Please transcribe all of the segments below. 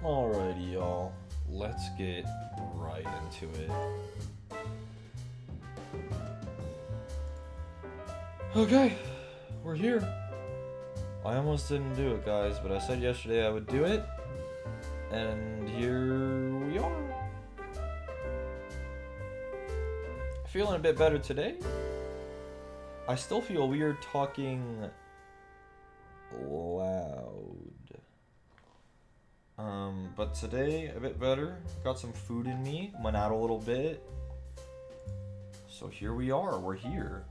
Alrighty, y'all. Let's get right into it. Okay, we're here. I almost didn't do it, guys, but I said yesterday I would do it, and here we are. Feeling a bit better today. I still feel weird talking loud. But today, a bit better. Got some food in me, went out a little bit. So here we are, we're here.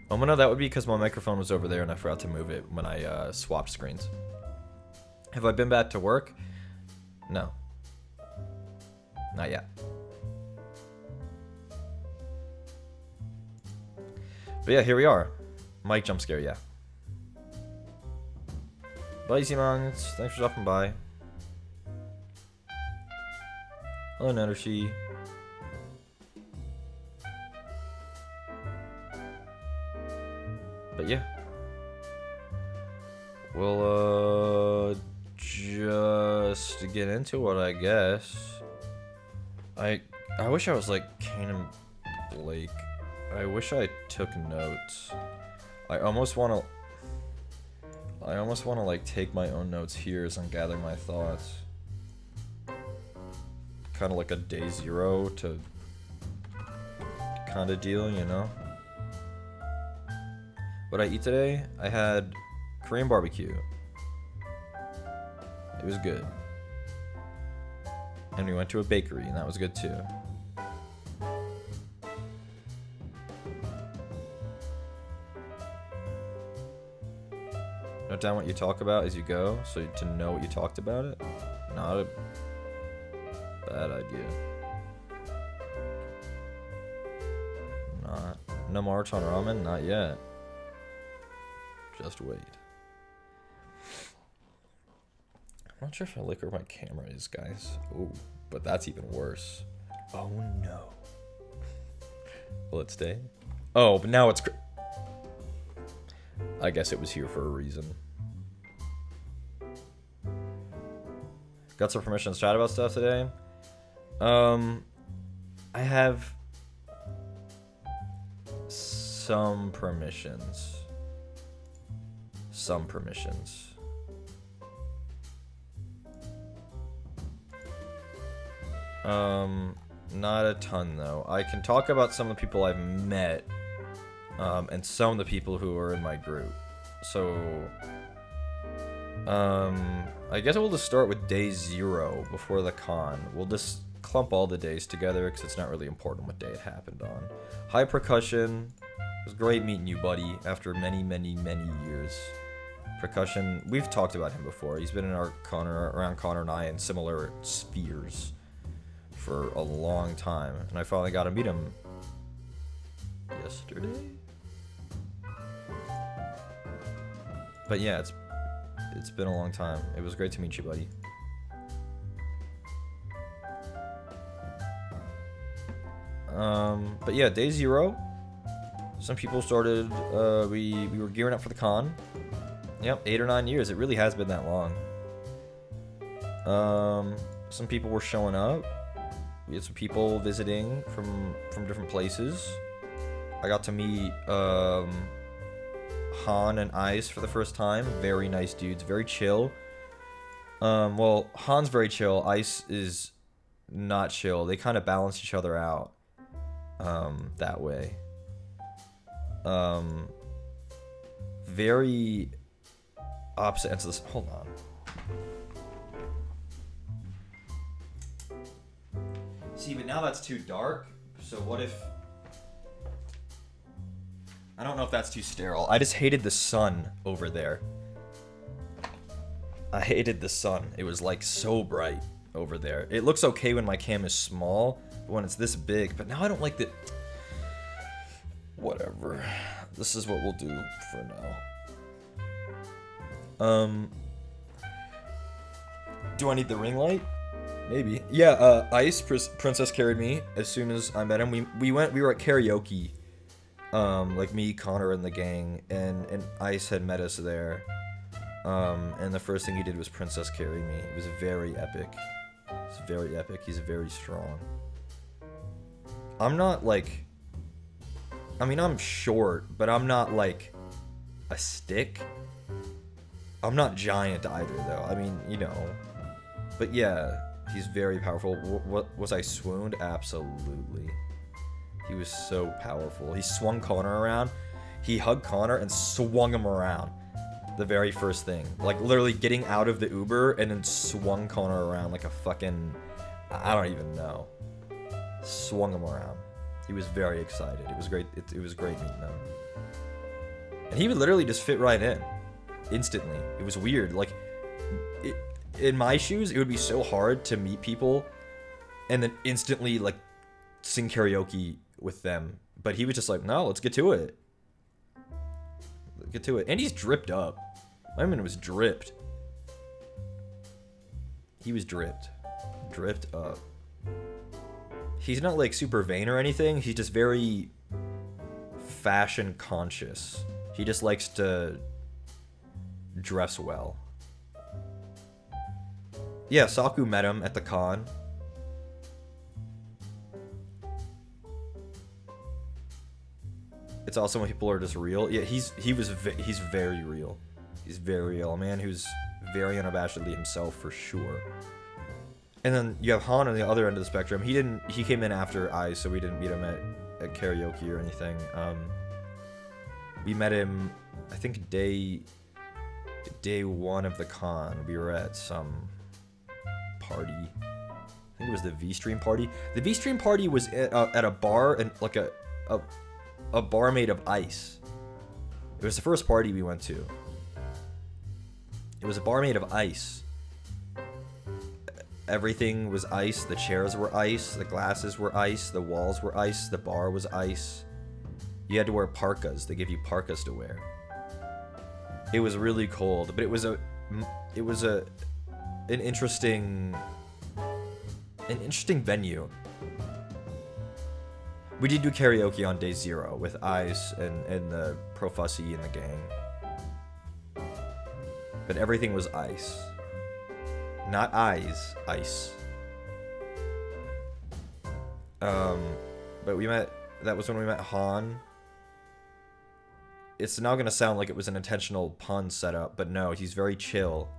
Oh no, that would be because my microphone was over there and I forgot to move it when I swapped screens. Have I been back to work? No. Not yet. But yeah, here we are. Mike jump scare, yeah. Bye, Simons. Thanks for stopping by. Hello, Nettershi. But yeah. We'll, just get into it, I guess. I wish I was like Kane and Blake. I wish I took notes. I almost want to like take my own notes here as I'm gathering my thoughts. Kind of like a day zero to kind of deal, you know? What I eat today? I had Korean barbecue. It was good. And we went to a bakery, and that was good too. Note down what you talk about as you go, so to know what you talked about it. Not a bad idea. No march on ramen? Not yet. Just wait. I'm not sure if I like where my camera is, guys. Ooh, but that's even worse. Oh no. Will it stay? Oh, but now it's... I guess it was here for a reason. Got some permissions to chat about stuff today. I have some permissions. Some permissions. Not a ton though. I can talk about some of the people I've met, and some of the people who are in my group. So, I guess we'll just start with day 0 before the con. We'll just clump all the days together because it's not really important what day it happened on. High Percussion. It was great meeting you, buddy, after many, many, many years. Percussion, we've talked about him before. He's been in our around Connor and I in similar spheres for a long time, and I finally got to meet him yesterday. But yeah, it's been a long time. It was great to meet you, buddy. But yeah, day 0. Some people started. We were gearing up for the con. Yep, 8 or 9 years. It really has been that long. Some people were showing up. We had some people visiting from different places. I got to meet Han and Ice for the first time. Very nice dudes, very chill. Well, Han's very chill. Ice is not chill. They kind of balance each other out that way. Very opposite ends of this. Hold on. See, but now that's too dark. So what if... I don't know if that's too sterile. I just hated the sun over there. I hated the sun. It was like so bright over there. It looks okay when my cam is small, but when it's this big. But now I don't like the... Whatever. This is what we'll do for now. Do I need the ring light? Maybe. Yeah, Ice Princess carried me as soon as I met him. We were at karaoke. Like me, Connor, and the gang, and Ice had met us there. And the first thing he did was princess carry me. It was very epic. It's very epic. He's very strong. I'm not like... I mean, I'm short, but I'm not like a stick. I'm not giant either, though. I mean, you know. But yeah, he's very powerful. What was I swooned? Absolutely. He was so powerful. He swung Connor around. He hugged Connor and swung him around. The very first thing. Like, literally getting out of the Uber and then swung Connor around like a fucking... I don't even know. Swung him around. He was very excited. It was great. It was great meeting him. And he would literally just fit right in. Instantly. It was weird. Like, in my shoes, it would be so hard to meet people and then instantly, like, sing karaoke with them. But he was just like, no, let's get to it. Let's get to it. And he's dripped up. My man was dripped. He was dripped. Dripped up. He's not, like, super vain or anything. He's just very fashion conscious. He just likes to dress well. Yeah, Saku met him at the con. It's also when people are just real. Yeah, he's very real. He's very real. A man who's very unabashedly himself for sure. And then you have Han on the other end of the spectrum. He came in after Ice, so we didn't meet him at karaoke or anything. We met him, I think day one of the con. We were at some party. I think it was the V-Stream party. The V-Stream party was at a bar and like a bar made of ice. It was the first party we went to. It was a bar made of ice. Everything was ice. The chairs were ice. The glasses were ice. The walls were ice. The bar was ice. You had to wear parkas. They gave you parkas to wear. It was really cold, but it was an interesting venue. We did do karaoke on day 0 with Ice and the Pro Fussy and the gang. But everything was ice. Not eyes, ice. But that was when we met Han. It's now gonna sound like it was an intentional pun setup, but no, he's very chill.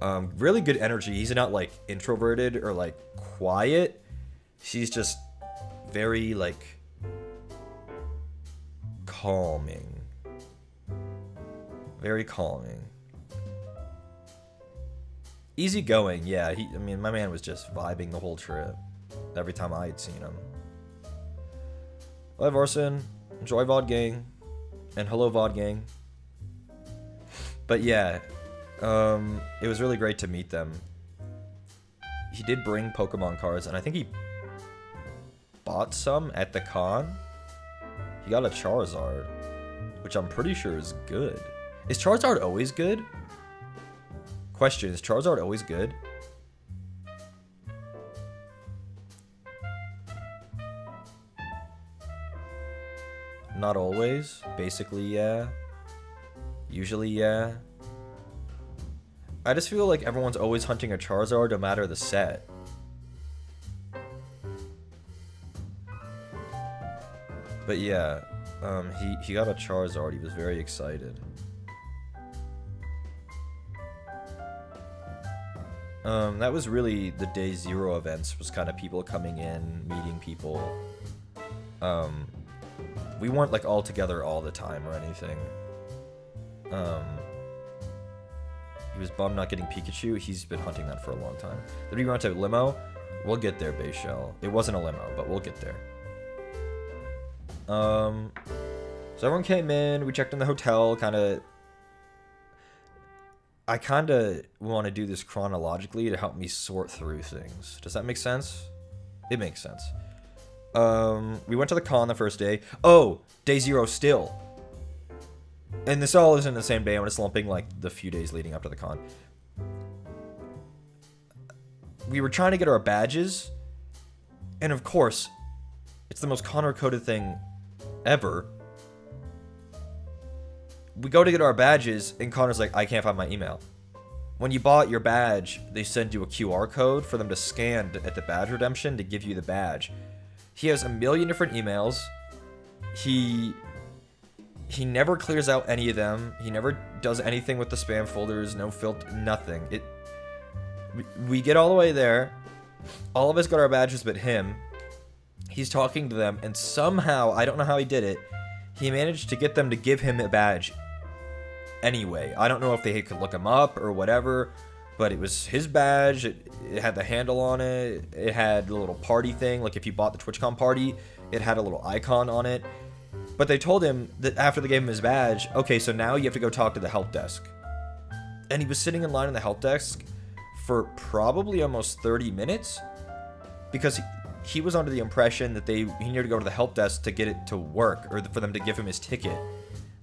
Really good energy. He's not like introverted or like quiet. He's just very like calming. Very calming. Easygoing, yeah. I mean, my man was just vibing the whole trip. Every time I had seen him. Bye, Varson. Enjoy VOD Gang. And hello, VOD Gang. But yeah, it was really great to meet them. He did bring Pokemon cards, and I think he bought some at the con. He got a Charizard, which I'm pretty sure is good. Is Charizard always good? Question, is Charizard always good? Not always. Basically, yeah. Usually, yeah. I just feel like everyone's always hunting a Charizard no matter the set. But yeah, he got a Charizard. He was very excited. That was really the day 0 events, was kind of people coming in, meeting people. We weren't like all together all the time or anything. He was bummed not getting Pikachu. He's been hunting that for a long time. Then we went to limo. We'll get there, Bayshell. It wasn't a limo, but we'll get there. So everyone came in. We checked in the hotel. I kind of want to do this chronologically to help me sort through things. Does that make sense? It makes sense. We went to the con the first day. Oh, day 0 still. And this all isn't the same day. I'm just lumping like the few days leading up to the con. We were trying to get our badges. And of course, it's the most Connor-coded thing ever. we go to get our badges, and Connor's like, I can't find my email. When you bought your badge, they send you a QR code for them to scan at the badge redemption to give you the badge. He has a million different emails. He never clears out any of them. He never does anything with the spam folders, no filter, nothing. We get all the way there. All of us got our badges but him. He's talking to them, and somehow, I don't know how he did it, he managed to get them to give him a badge anyway. I don't know if they could look him up or whatever, but it was his badge. It had the handle on it. It had the little party thing. Like if you bought the TwitchCon party, it had a little icon on it. But they told him that after they gave him his badge, okay, so now you have to go talk to the help desk. And he was sitting in line in the help desk for probably almost 30 minutes because he was under the impression that he needed to go to the help desk to get it to work or for them to give him his ticket.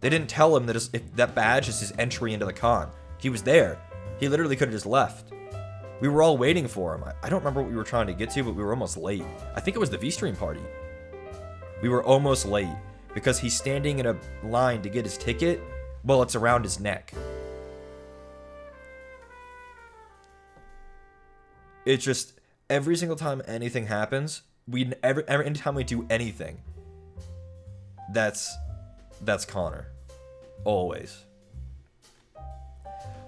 They didn't tell him that if that badge is his entry into the con. He was there. He literally could have just left. We were all waiting for him. I don't remember what we were trying to get to, but we were almost late. I think it was the V-Stream party. We were almost late because he's standing in a line to get his ticket. Well, it's around his neck. It's just every single time anything happens, anytime we do anything, that's Connor. Always.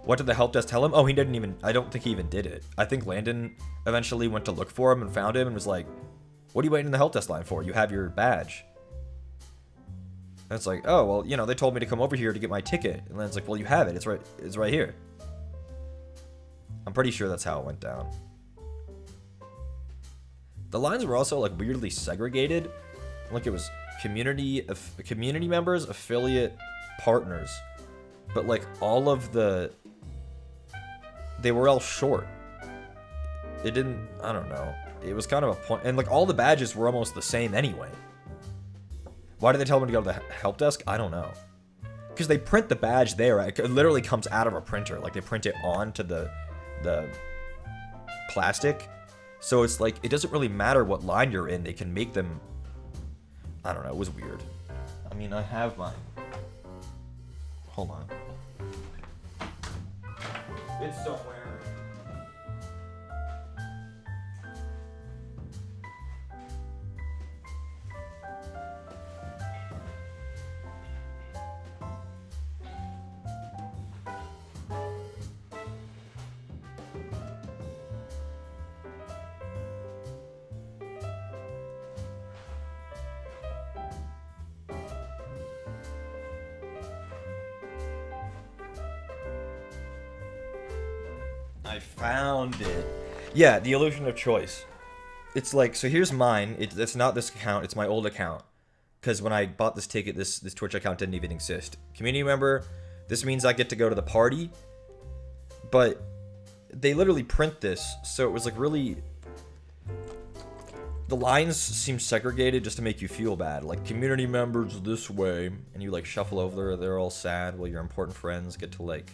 What did the help desk tell him? Oh, he didn't even... I don't think he even did it. I think Landon eventually went to look for him and found him and was like, what are you waiting in the help desk line for? You have your badge. And it's like, oh, well, you know, they told me to come over here to get my ticket. And then it's like, well, you have it. It's right here. I'm pretty sure that's how it went down. The lines were also, like, weirdly segregated. Like, it was community members, affiliate, partners. But, like, all of they were all short. It didn't... I don't know. It was kind of a point... And, like, all the badges were almost the same anyway. Why did they tell them to go to the help desk? I don't know. Because they print the badge there. It literally comes out of a printer. Like, they print it onto the plastic. So it's like, it doesn't really matter what line you're in. They can make them... I don't know. It was weird. I mean, I have mine. Hold on. It's somewhere. I found it. Yeah, the illusion of choice. It's like, so here's mine. It's not this account. It's my old account. Because when I bought this ticket, this Twitch account didn't even exist. Community member. This means I get to go to the party. But they literally print this. So it was like really... The lines seem segregated just to make you feel bad. Like, community members this way. And you like shuffle over. They're all sad. While your important friends get to like...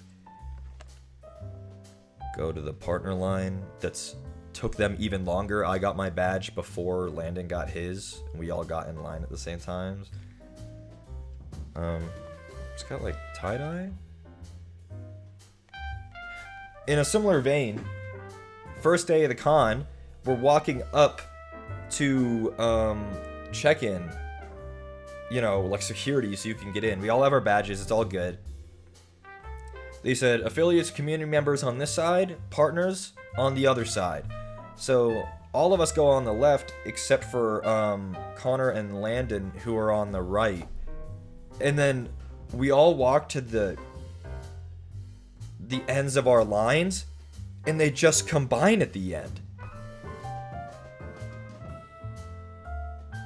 go to the partner line. That's took them even longer. I got my badge before Landon got his, and we all got in line at the same times. It's got like tie-dye. In a similar vein, first day of the con, we're walking up to check-in, you know, like security, so you can get in. We all have our badges. It's all good. They said affiliates, community members on this side, partners on the other side. So all of us go on the left except for Connor and Landon, who are on the right. And then we all walk to the ends of our lines, and they just combine at the end.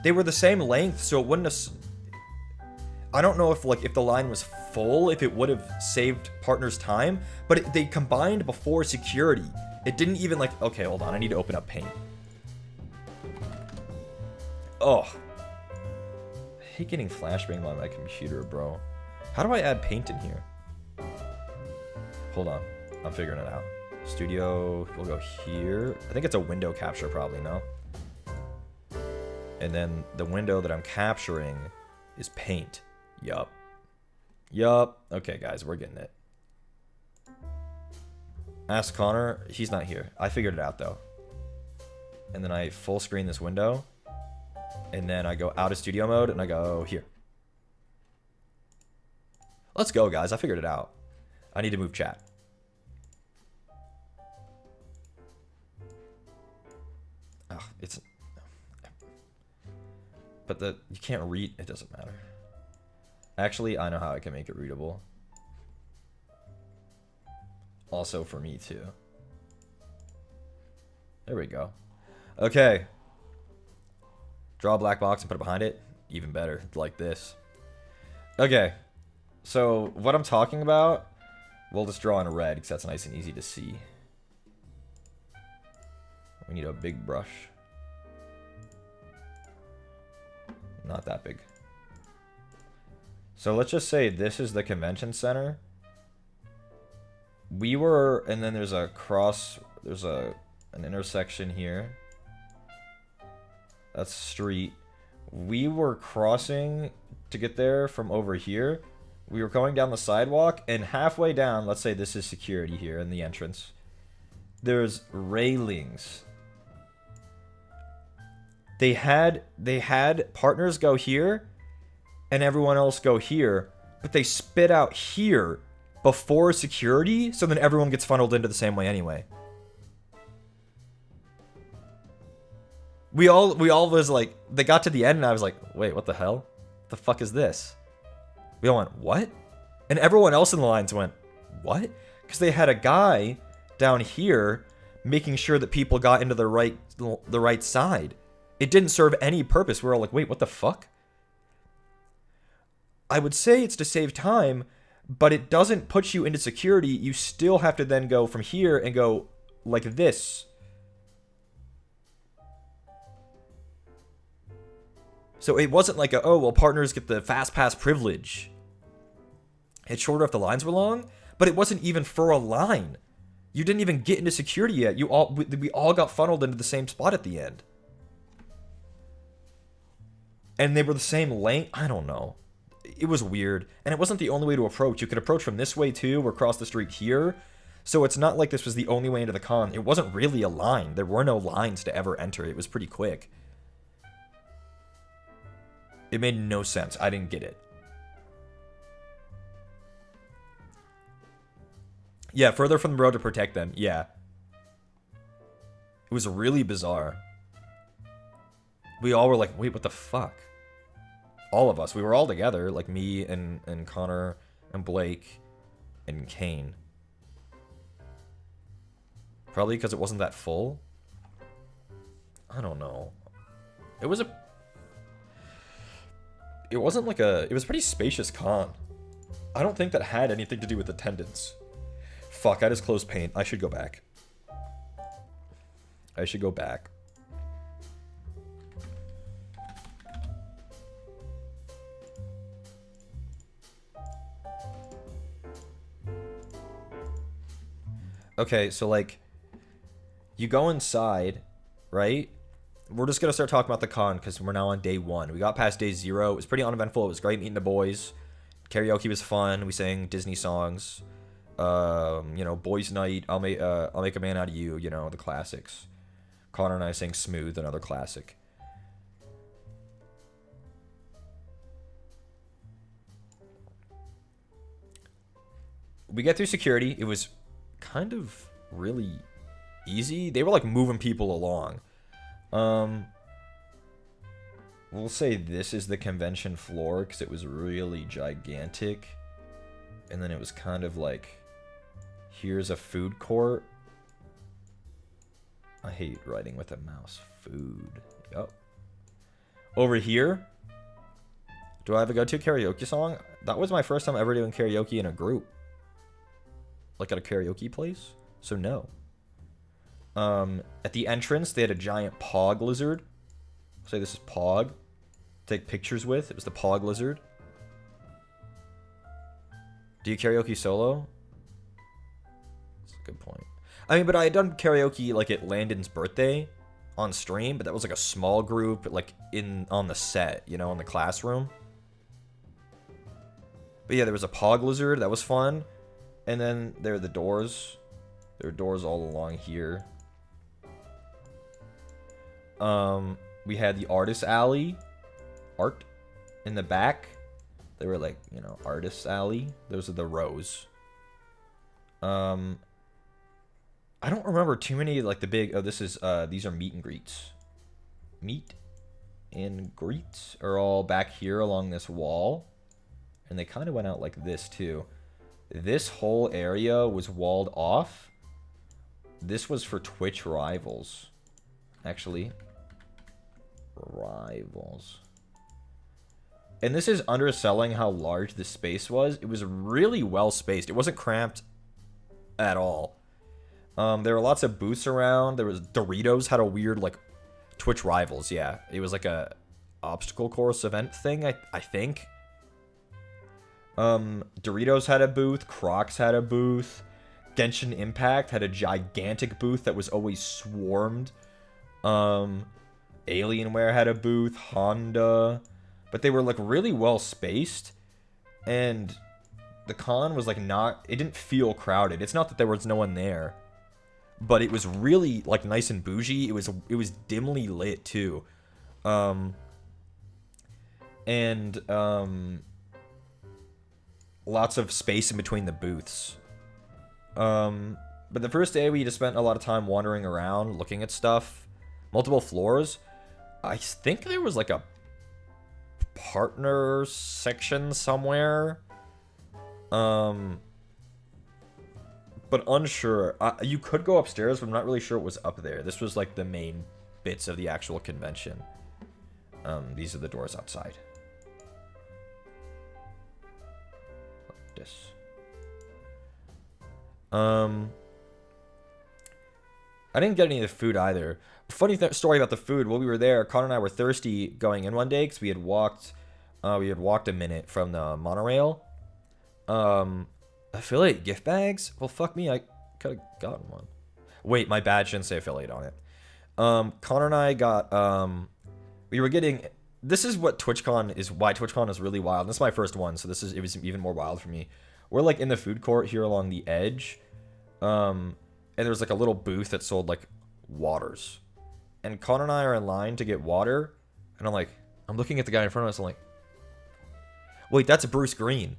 They were the same length, so it wouldn't have... I don't know if the line was full, if it would have saved partners time, but they combined before security. It didn't even like... Okay, hold on. I need to open up Paint. Oh. I hate getting flashbang on my computer, bro. How do I add Paint in here? Hold on. I'm figuring it out. Studio. We'll go here. I think it's a window capture probably, no? And then the window that I'm capturing is Paint. Yup. Yup. Okay, guys, we're getting it. Ask Connor. He's not here. I figured it out, though. And then I full screen this window. And then I go out of studio mode, and I go here. Let's go, guys. I figured it out. I need to move chat. Oh, it's... But you can't read. It doesn't matter. Actually, I know how I can make it readable. Also for me, too. There we go. Okay. Draw a black box and put it behind it. Even better. Like this. Okay. So, what I'm talking about, we'll just draw in red because that's nice and easy to see. We need a big brush. Not that big. So let's just say this is the convention center. We were, and then there's a cross, there's an intersection here. That's street. We were crossing to get there from over here. We were going down the sidewalk, and halfway down, let's say this is security here in the entrance. There's railings. They had partners go here and everyone else go here, but they spit out here before security, so then everyone gets funneled into the same way anyway. We all was like, they got to the end and I was like, wait, what the hell? The fuck is this? We all went, what? And everyone else in the lines went, what? Because they had a guy down here making sure that people got into the right side. It didn't serve any purpose. We were all like, wait, what the fuck? I would say it's to save time, but it doesn't put you into security. You still have to then go from here and go like this. So it wasn't like a, oh, well, partners get the fast pass privilege. It's shorter if the lines were long, but it wasn't even for a line. You didn't even get into security yet. We all got funneled into the same spot at the end. And they were the same length. I don't know. It was weird. And it wasn't the only way to approach. You could approach from this way too, or cross the street here. So it's not like this was the only way into the con. It wasn't really a line. There were no lines to ever enter. It was pretty quick. It made no sense. I didn't get it. Yeah, further from the road to protect them. Yeah. It was really bizarre. We all were like, wait, what the fuck? All of us. We were all together, like me and Connor and Blake and Kane. Probably because it wasn't that full. I don't know. It wasn't like it was a pretty spacious con. I don't think that had anything to do with attendance. Fuck, I just closed paint. I should go back. I should go back. Okay, so like, you go inside, right? We're just going to start talking about the con because we're now on day 1. We got past day 0. It was pretty uneventful. It was great meeting the boys. Karaoke was fun. We sang Disney songs. You know, boys night. I'll make a man out of you. You know, the classics. Connor and I sang Smooth, another classic. We get through security. It was kind of really easy. They were like moving people along. We'll say this is the convention floor because it was really gigantic. And then it was kind of like, here's a food court. I hate writing with a mouse. Food. Yup. Over here. Do I have a go-to karaoke song? That was my first time ever doing karaoke in a group. Like at a karaoke place. So no. At the entrance, they had a giant pog lizard. Say this is Pog. Take pictures with. It was the Pog lizard. Do you karaoke solo? That's a good point. I mean, but I had done karaoke like at Landon's birthday on stream, but that was like a small group, like on the set, you know, in the classroom. But yeah, there was a Pog Lizard. That was fun. And then there are the doors. There are doors all along here. We had the Artist Alley. Art in the back. They were like, you know, Artist Alley. Those are the rows. I don't remember too many, like, the big... Oh, this is... These are meet and greets. Meet and greets are all back here along this wall. And they kind of went out like this, too. This whole area was walled off. This was for Twitch rivals. Actually. Rivals. And this is underselling how large this space was. It was really well spaced. It wasn't cramped at all. There were lots of booths around. There was Doritos had a weird, like, Twitch rivals. Yeah, it was like a obstacle course event thing, I think. Doritos had a booth. Crocs had a booth. Genshin Impact had a gigantic booth that was always swarmed. Alienware had a booth. Honda. But they were, like, really well spaced. And the con was, like, not... It didn't feel crowded. It's not that there was no one there. But it was really, like, nice and bougie. It was dimly lit, too. Lots of space in between the booths. But the first day, we just spent a lot of time wandering around, looking at stuff. Multiple floors. I think there was, like, a partner section somewhere. But unsure. You could go upstairs, but I'm not really sure what was up there. This was, like, the main bits of the actual convention. These are the doors outside. Like this. I didn't get any of the food either. Funny story about the food. While we were there, Connor and I were thirsty going in one day because we had walked a minute from the monorail. Affiliate gift bags? Well, fuck me, I could have gotten one. Wait, my badge didn't say affiliate on it. Connor and I got, we were getting, this is what TwitchCon is, why TwitchCon is really wild. This is my first one, so it was even more wild for me. We're, like, in the food court here along the edge, and there's, like, a little booth that sold, like, waters. And Connor and I are in line to get water, and I'm looking at the guy in front of us, I'm like, wait, that's Bruce Green.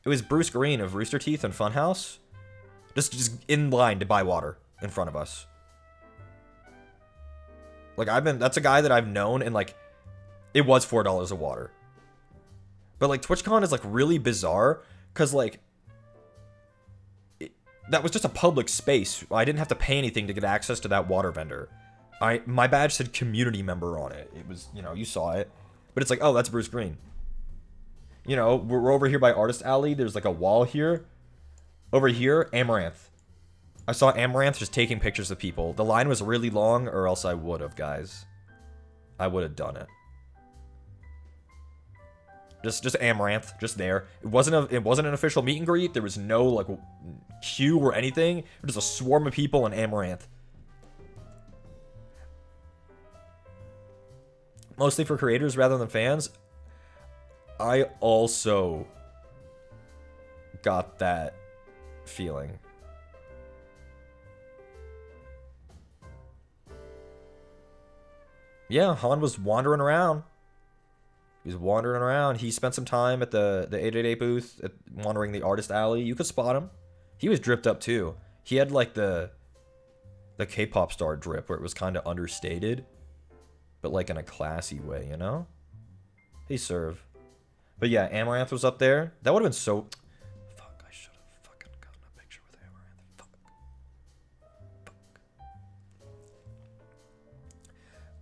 It was Bruce Green of Rooster Teeth and Funhouse. Just in line to buy water in front of us. Like, that's a guy that I've known, and, like, it was $4 a water. But, like, TwitchCon is, like, really bizarre, because, like, that was just a public space. I didn't have to pay anything to get access to that water vendor. My badge said community member on it. It was, you know, you saw it. But it's like, oh, that's Bruce Green. You know, we're over here by Artist Alley. There's, like, a wall here. Over here, Amaranth. I saw Amaranth just taking pictures of people. The line was really long, or else I would have, guys. I would have done it. Just Amaranth, just there. It wasn't an official meet and greet. There was no, like, queue or anything. It was just a swarm of people in Amaranth. Mostly for creators rather than fans. I also got that feeling. Yeah, Han was wandering around. He spent some time at the 888 booth, wandering the Artist Alley. You could spot him. He was dripped up too. He had, like, the K-pop star drip where it was kind of understated, but, like, in a classy way, you know? He serve. But yeah, Amaranth was up there. That would have been so... Fuck, I should have fucking gotten a picture with Amaranth.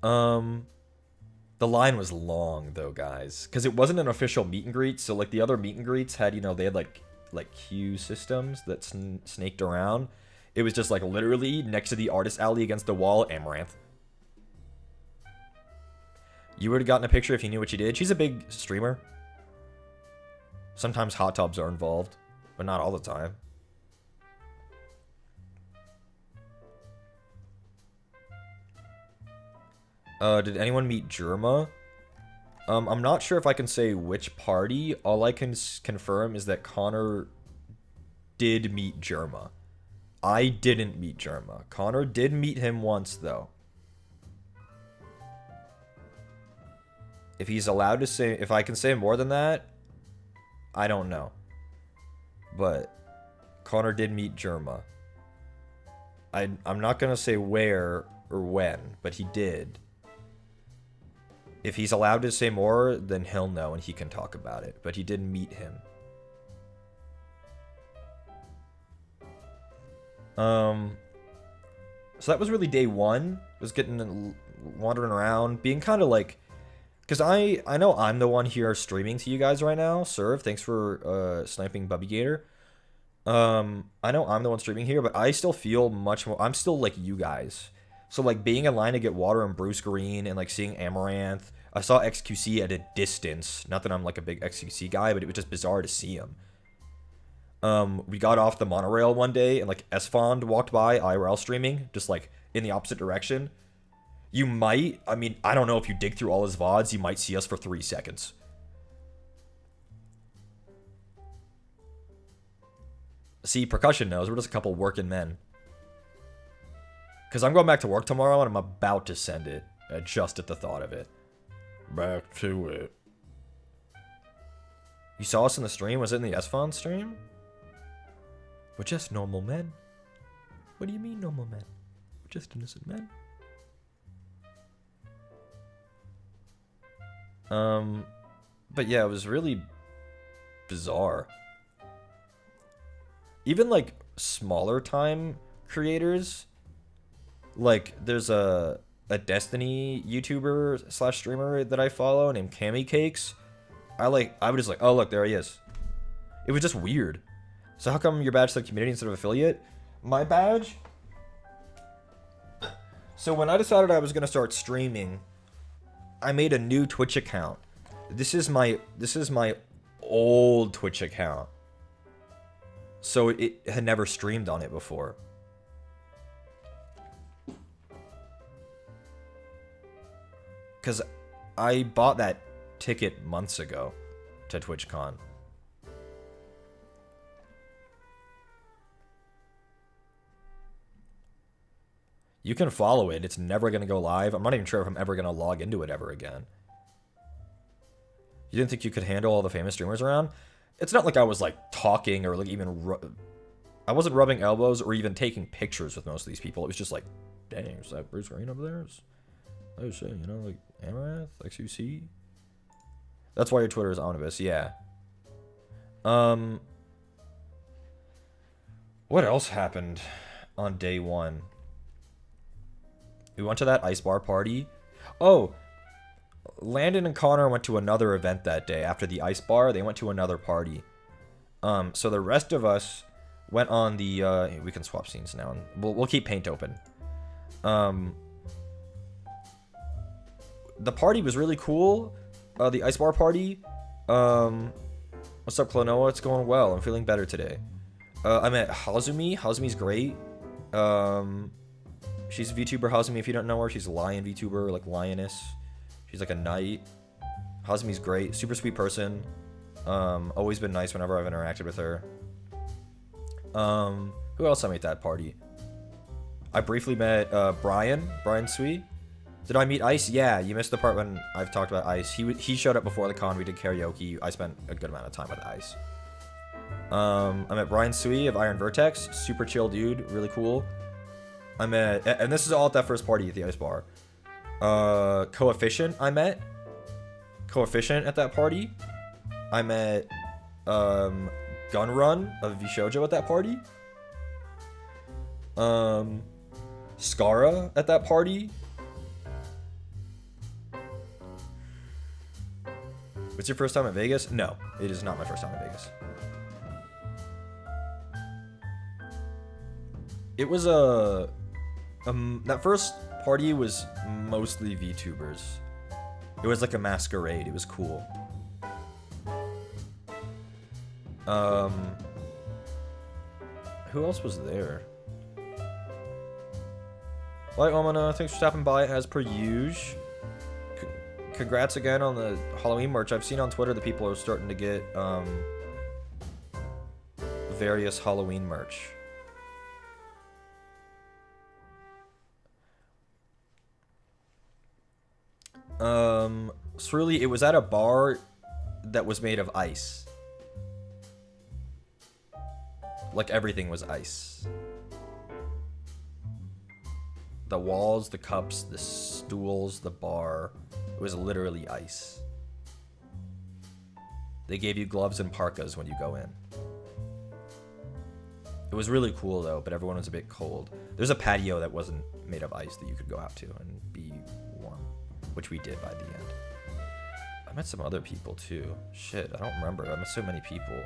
Fuck. The line was long, though, guys. Because it wasn't an official meet and greet. So, like, the other meet and greets had, you know, they had, like queue systems that snaked around. It was just, like, literally next to the Artist Alley against the wall, Amaranth. You would have gotten a picture if you knew what you did. She's a big streamer. Sometimes hot tubs are involved, but not all the time. Did anyone meet Germa? I'm not sure if I can say which party. All I can confirm is that Connor did meet Jerma. I didn't meet Jerma. Connor did meet him once, though. If he's allowed to say... If I can say more than that, I don't know. But Connor did meet Jerma. I'm not going to say where or when, but he did. If he's allowed to say more, then he'll know and he can talk about it. But he did meet him. So that was really day one. Was getting wandering around, being kind of like, because I know I'm the one here streaming to you guys right now. Serve, thanks for sniping Bubby Gator. I know I'm the one streaming here, but I still feel much more. I'm still like you guys. So like being in line to get water and Bruce Green and like seeing Amaranth. I saw XQC at a distance. Not that I'm like a big XQC guy, but it was just bizarre to see him. We got off the monorail one day and like Esfond walked by IRL streaming, just like in the opposite direction. You might, I mean, I don't know if you dig through all his VODs, you might see us for 3 seconds. See, Percussion knows, we're just a couple working men. Because I'm going back to work tomorrow and I'm about to send it, just at the thought of it. Back to it. You saw us in the stream? Was it in the Esfond stream? We're just normal men. What do you mean normal men? We're just innocent men. But yeah, it was really bizarre. Even like smaller time creators, like there's a Destiny YouTuber / streamer that I follow named Cammy Cakes. I was just like, oh look, there he is. It was just weird. So how come your badge said community instead of affiliate? My badge? So when I decided I was gonna start streaming, I made a new Twitch account. This is my old Twitch account. So it had never streamed on it before. Cause I bought that ticket months ago to TwitchCon. You can follow it. It's never going to go live. I'm not even sure if I'm ever going to log into it ever again. You didn't think you could handle all the famous streamers around? It's not like I was like talking or like even... I wasn't rubbing elbows or even taking pictures with most of these people. It was just like, dang, is that Bruce Green over there? Oh shit, you know, like Amaranth, XUC? That's why your Twitter is Omnibus, yeah. What else happened on day one? We went to that ice bar party. Oh, Landon and Connor went to another event that day. After the ice bar, they went to another party. So the rest of us went on the... we can swap scenes now. And we'll keep paint open. The party was really cool. The ice bar party. What's up, Klonoa? It's going well. I'm feeling better today. I met Hazumi. Hazumi's great. She's a VTuber, Hazumi, if you don't know her. She's a lion VTuber, like Lioness. She's like a knight. Hazumi's great. Super sweet person. Always been nice whenever I've interacted with her. Who else I met at that party? I briefly met Brian Sui. Did I meet Ice? Yeah, you missed the part when I've talked about Ice. He showed up before the con. We did karaoke. I spent a good amount of time with Ice. I met Brian Sui of Iron Vertex. Super chill dude. Really cool. I met... And this is all at that first party at the Ice Bar. Coefficient I met. Coefficient at that party. I met Gunrun of Vishojo at that party. Skara at that party. What's your first time at Vegas? No, it is not my first time at Vegas. It was that first party was mostly VTubers. It was like a masquerade. It was cool. Who else was there? Light Omana, thanks for stopping by as per usual. congrats again on the Halloween merch. I've seen on Twitter that people are starting to get various Halloween merch. Surely it was at a bar that was made of ice. Like everything was ice. The walls, the cups, the stools, the bar. It was literally ice. They gave you gloves and parkas when you go in. It was really cool though, but everyone was a bit cold. There's a patio that wasn't made of ice that you could go out to and be warm, which we did by the end. I met some other people too. Shit, I don't remember. I met so many people.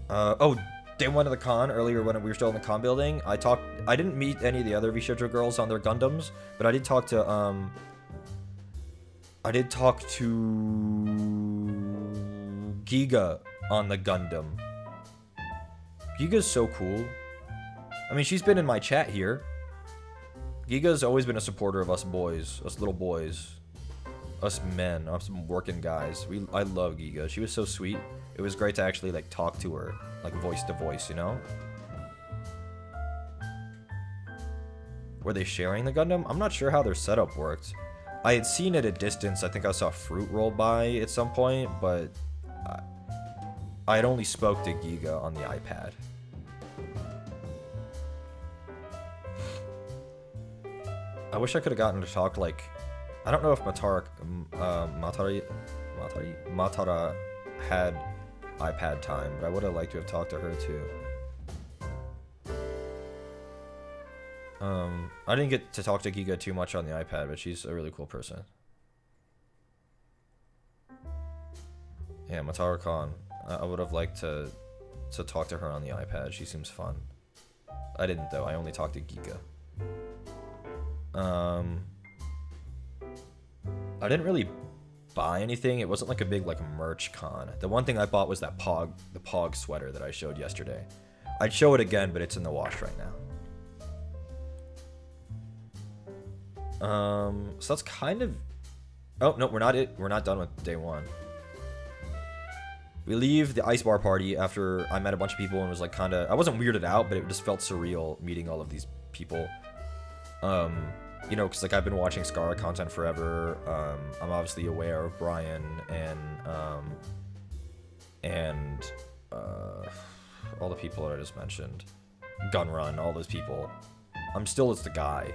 Oh, day one of the con, earlier when we were still in the con building, I didn't meet any of the other Vishojo girls on their Gundams, but I did talk to, Giga on the Gundam. Giga's so cool. I mean, she's been in my chat here. Giga's always been a supporter of us boys, us little boys, us men, us working guys. I love Giga. She was so sweet. It was great to actually like talk to her, like voice to voice, you know? Were they sharing the Gundam? I'm not sure how their setup worked. I had seen at a distance, I think I saw Fruit roll by at some point, but I had only spoke to Giga on the iPad. I wish I could have gotten to talk like, I don't know if Matara had iPad time, but I would have liked to have talked to her too. I didn't get to talk to Giga too much on the iPad, but she's a really cool person. Yeah, Matara Khan. I would have liked to talk to her on the iPad. She seems fun. I didn't though. I only talked to Giga. I didn't really buy anything. It wasn't like a big like merch con. The one thing I bought was that the Pog sweater that I showed yesterday. I'd show it again, but it's in the wash right now. So that's kind of. Oh no, we're not done with day one. We leave the ice bar party after I met a bunch of people and was like kind of. I wasn't weirded out, but it just felt surreal meeting all of these people. You know, because like I've been watching Scar content forever. I'm obviously aware of Brian and all the people that I just mentioned, Gunrun, all those people. I'm still just the guy.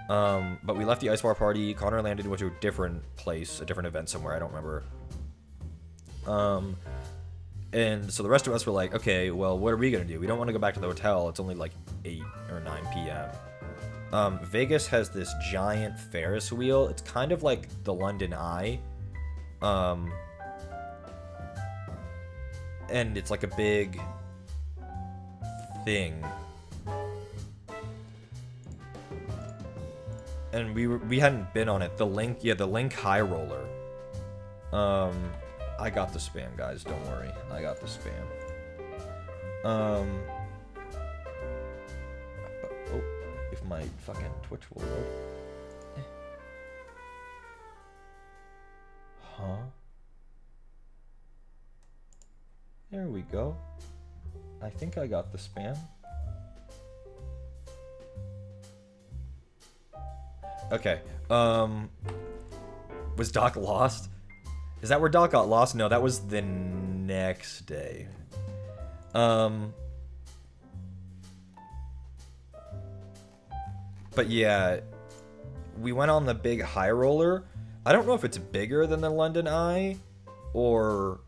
But we left the ice bar party. Connor landed and went to a different place, a different event somewhere. I don't remember. And so the rest of us were like, okay, well, what are we gonna do? We don't want to go back to the hotel. It's only like 8 or 9 p.m. Vegas has this giant Ferris wheel. It's kind of like the London Eye. And it's like a big thing. And we hadn't been on it. The Link High Roller. I got the spam, guys. Don't worry. I got the spam. Oh, if my fucking Twitch will load. Huh? There we go. I think I got the spam. Okay. Was Doc lost? Is that where Doc got lost? No, that was the next day. But yeah, we went on the big high roller. I don't know if it's bigger than the London Eye or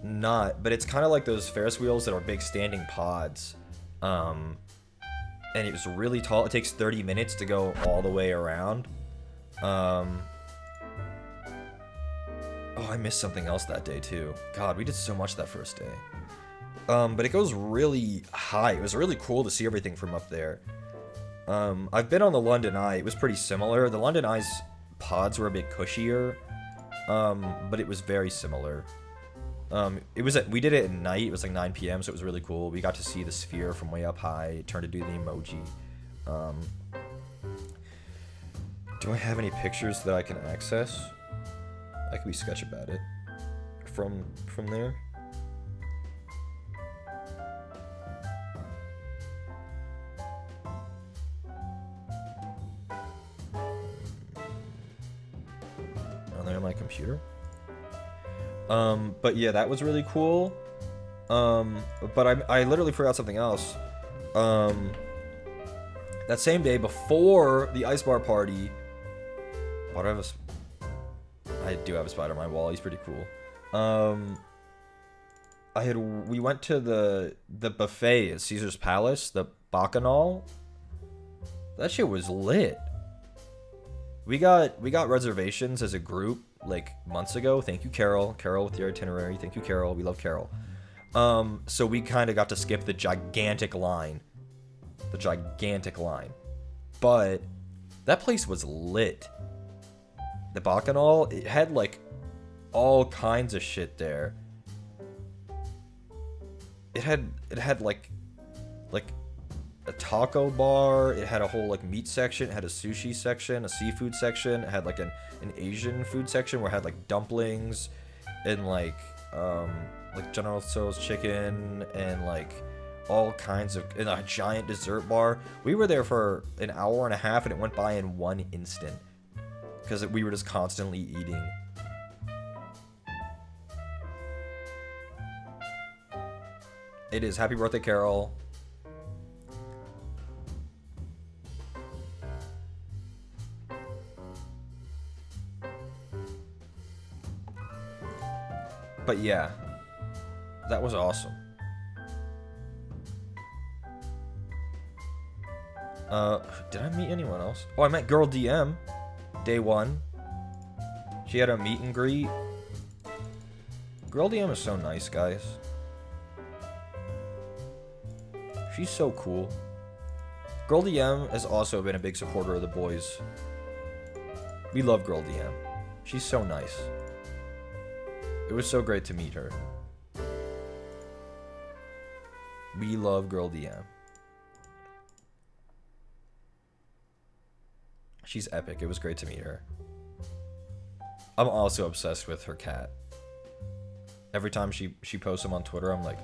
not, but it's kind of like those Ferris wheels that are big standing pods. And it was really tall. It takes 30 minutes to go all the way around. Oh, I missed something else that day too. God, we did so much that first day. But it goes really high. It was really cool to see everything from up there. I've been on the London Eye. It was pretty similar. The London Eye's pods were a bit cushier, but it was very similar. We did it at night. It was like 9 p.m., so it was really cool. We got to see the sphere from way up high. It turned to do the emoji. Do I have any pictures that I can access? I could be sketch about it from there. On there on my computer. But yeah, that was really cool. But I literally forgot something else. That same day before the ice bar party, I do have a spider on my wall. He's pretty cool. We went to the buffet at Caesar's Palace, the Bacchanal. That shit was lit. We got reservations as a group like months ago. Thank you, Carol. Carol with the itinerary. Thank you, Carol. We love Carol. So we kind of got to skip the gigantic line. But that place was lit. The Bacchanal, it had like all kinds of shit there. It had like a taco bar. It had a whole like meat section. It had a sushi section, a seafood section. It had like an Asian food section where it had like dumplings and like General Tso's chicken and like all kinds of, in a giant dessert bar. We were there for an hour and a half and it went by in one instant because we were just constantly eating. It is. Happy birthday, Carol. But yeah, that was awesome. Did I meet anyone else? Oh, I met Girl DM, day one. She had a meet and greet. Girl DM is so nice, guys. She's so cool. Girl DM has also been a big supporter of the boys. We love Girl DM. She's so nice. It was so great to meet her. We love Girl DM. She's epic. It was great to meet her. I'm also obsessed with her cat. Every time she posts him on Twitter, I'm like...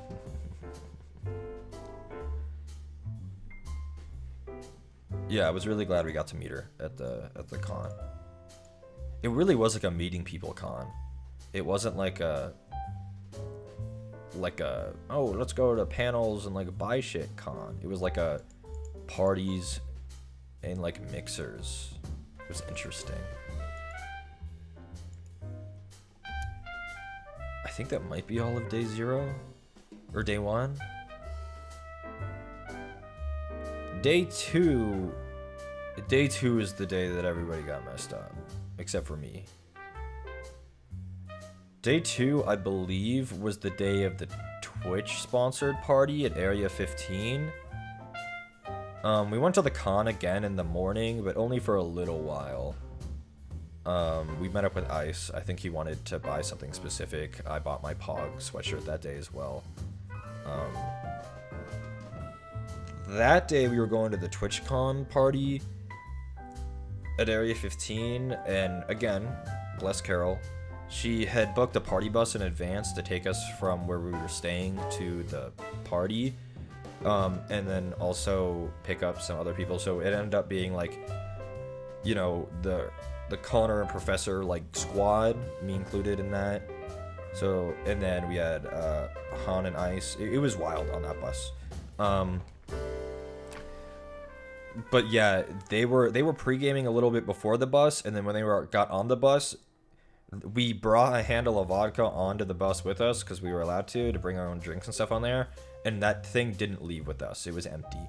Yeah, I was really glad we got to meet her at the con. It really was like a meeting people con. It wasn't like a oh, let's go to panels and like buy shit con. It was like a parties and like mixers. It was interesting. I think that might be all of day 0 or day 1. Day 2 is the day that everybody got messed up, except for me. Day 2, I believe, was the day of the Twitch-sponsored party at Area 15. We went to the con again in the morning, but only for a little while. We met up with Ice. I think he wanted to buy something specific. I bought my Pog sweatshirt that day as well. That day, we were going to the TwitchCon party at Area 15, and again, bless Carol. She had booked a party bus in advance to take us from where we were staying to the party, and then also pick up some other people. So it ended up being like, you know, the Connor and Professor like squad, me included in that. So, and then we had Han and Ice. It was wild on that bus. But yeah, they were pre-gaming a little bit before the bus, and then when they got on the bus, we brought a handle of vodka onto the bus with us because we were allowed to bring our own drinks and stuff on there, and that thing didn't leave with us. It was empty.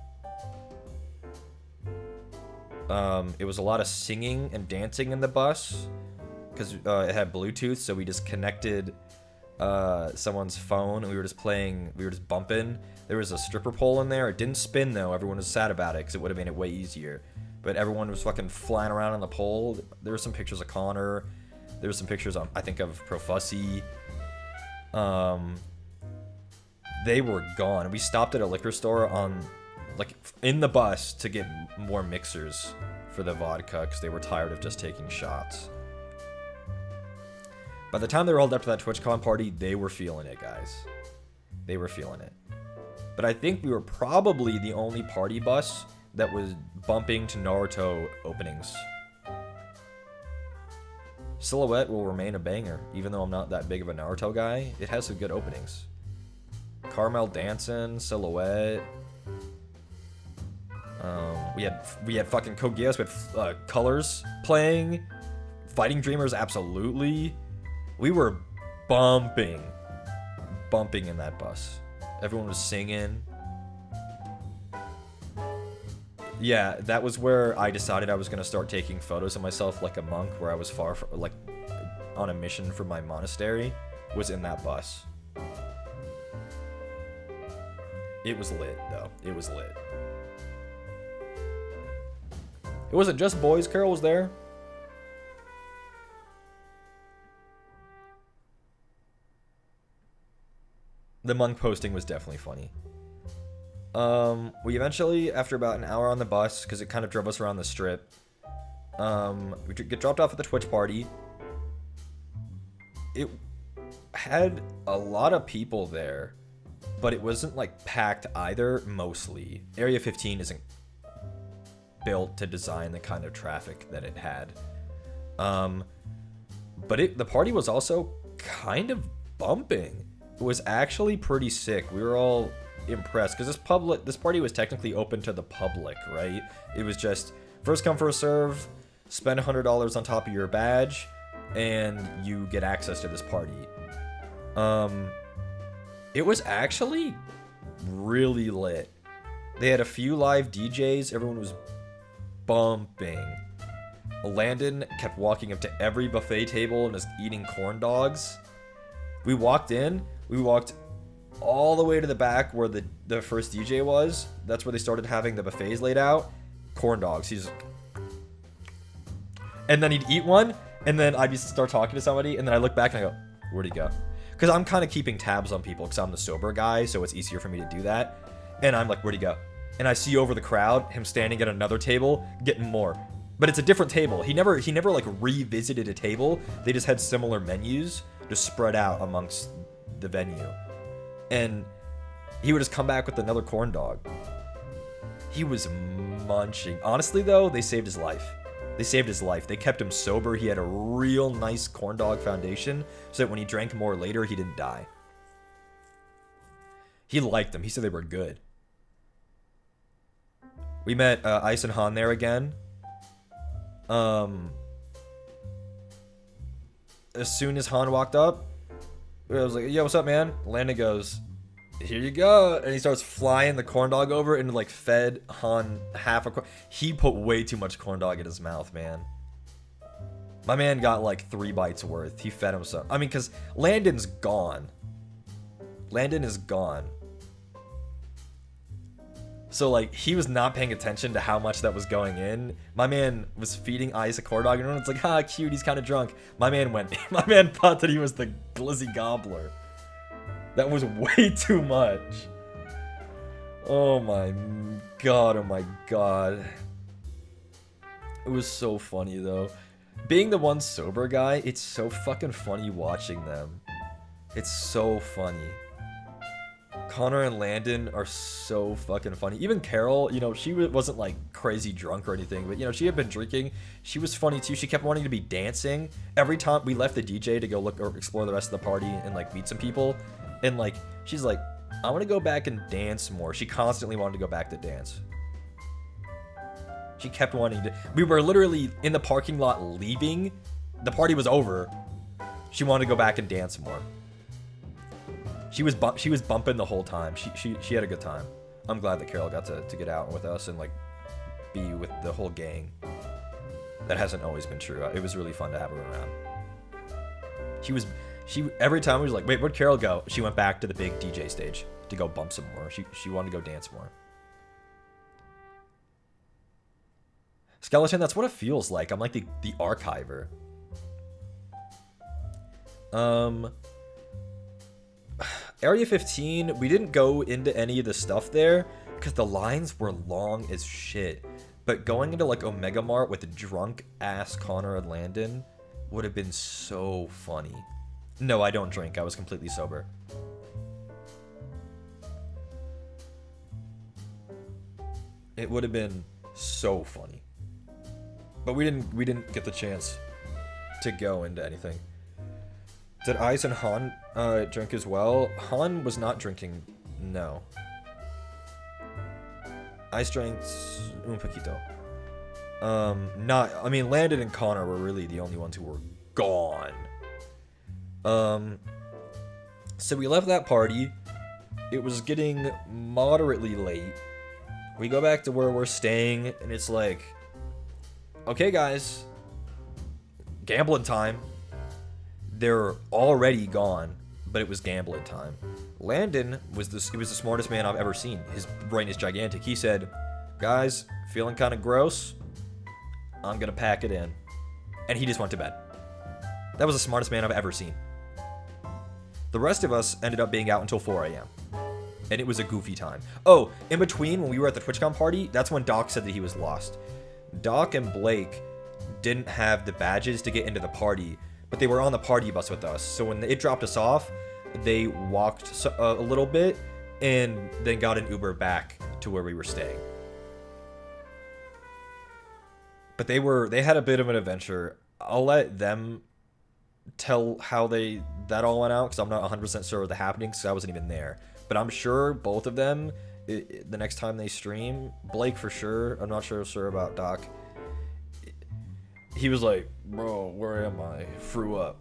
It was a lot of singing and dancing in the bus because it had Bluetooth, so we just connected someone's phone and we were just bumping. There was a stripper pole in there. It didn't spin though. Everyone was sad about it because it would have made it way easier. But everyone was fucking flying around on the pole. There were some pictures of Connor. There were some pictures, I think, of Profussy. They were gone. We stopped at a liquor store on like in the bus to get more mixers for the vodka because they were tired of just taking shots. By the time they rolled up to that TwitchCon party, they were feeling it, guys. They were feeling it. But I think we were probably the only party bus that was bumping to Naruto openings. Silhouette will remain a banger, even though I'm not that big of a Naruto guy. It has some good openings. Carmel dancing, Silhouette. We had fucking Code Geass with Colors playing. Fighting Dreamers, absolutely. We were bumping in that bus. Everyone was singing. Yeah, that was where I decided I was gonna start taking photos of myself like a monk, where I was far from, like, on a mission for my monastery, was in that bus. It was lit, though. It was lit. It wasn't just boys. Carol was there. The monk posting was definitely funny. We eventually, after about an hour on the bus, because it kind of drove us around the strip, we get dropped off at the Twitch party. It had a lot of people there, but it wasn't like packed either, mostly. Area 15 isn't built to design the kind of traffic that it had. But the party was also kind of bumping. It was actually pretty sick. We were all impressed because this party was technically open to the public, right? It was just first come first serve, spend $100 on top of your badge, and you get access to this party. It was actually really lit. They had a few live DJs. Everyone was bumping. Landon kept walking up to every buffet table and was eating corn dogs. We walked in. We walked all the way to the back where the first DJ was. That's where they started having the buffets laid out. Corn dogs. And then he'd eat one, and then I'd start talking to somebody, and then I look back and I go, where'd he go? Because I'm kind of keeping tabs on people because I'm the sober guy, so it's easier for me to do that. And I'm like, where'd he go? And I see over the crowd him standing at another table getting more. But it's a different table. He never like revisited a table. They just had similar menus just spread out amongst the venue. And he would just come back with another corn dog. He was munching. Honestly, though, they saved his life. They saved his life. They kept him sober. He had a real nice corn dog foundation so that when he drank more later, he didn't die. He liked them. He said they were good. We met Ice and Han there again. As soon as Han walked up, I was like, yo, what's up, man? Landon goes, here you go. And he starts flying the corn dog over and like fed Han half a corn. He put way too much corn dog in his mouth, man. My man got like 3 bites worth. He fed himself. I mean, because Landon's gone. Landon is gone. So like he was not paying attention to how much that was going in. My man was feeding Ice a corn dog, and everyone's like, "Ha, cute, he's kind of drunk." My man thought that he was the glizzy gobbler. That was way too much. Oh my god, oh my god. It was so funny though. Being the one sober guy, it's so fucking funny watching them. It's so funny. Connor and Landon are so fucking funny. Even Carol, you know, she wasn't like crazy drunk or anything, but you know, she had been drinking. She was funny too. She kept wanting to be dancing. Every time we left the DJ to go look or explore the rest of the party and like meet some people, and like she's like, I want to go back and dance more. She constantly wanted to go back to dance. She kept wanting to. We were literally in the parking lot leaving. The party was over. She wanted to go back and dance more. She was bumping the whole time. She had a good time. I'm glad that Carol got to get out with us and like be with the whole gang. That hasn't always been true. It was really fun to have her around. She every time we was like, wait, where'd Carol go? She went back to the big DJ stage to go bump some more. She wanted to go dance more. Skeleton, that's what it feels like. I'm like the archiver. Area 15, we didn't go into any of the stuff there because the lines were long as shit. But going into like Omega Mart with drunk ass Connor and Landon would have been so funny. No, I don't drink. I was completely sober. It would have been so funny. But we didn't get the chance to go into anything. Did Ice and Han drink as well? Han was not drinking. No. Ice drank un poquito. I mean, Landon and Connor were really the only ones who were gone. So we left that party. It was getting moderately late. We go back to where we're staying, and it's like, okay, guys, gambling time. They're already gone, but it was gambling time. Landon was the smartest man I've ever seen. His brain is gigantic. He said, guys, feeling kind of gross. I'm going to pack it in. And he just went to bed. That was the smartest man I've ever seen. The rest of us ended up being out until 4 a.m. And it was a goofy time. Oh, in between, when we were at the TwitchCon party, that's when Doc said that he was lost. Doc and Blake didn't have the badges to get into the party, but they were on the party bus with us. So when it dropped us off, they walked a little bit and then got an Uber back to where we were staying. But they had a bit of an adventure. I'll let them tell how that all went out, because I'm not 100% sure of the happenings, because I wasn't even there. But I'm sure both of them, the next time they stream, Blake for sure, I'm not sure about Doc, he was like, bro, where am I? Threw up.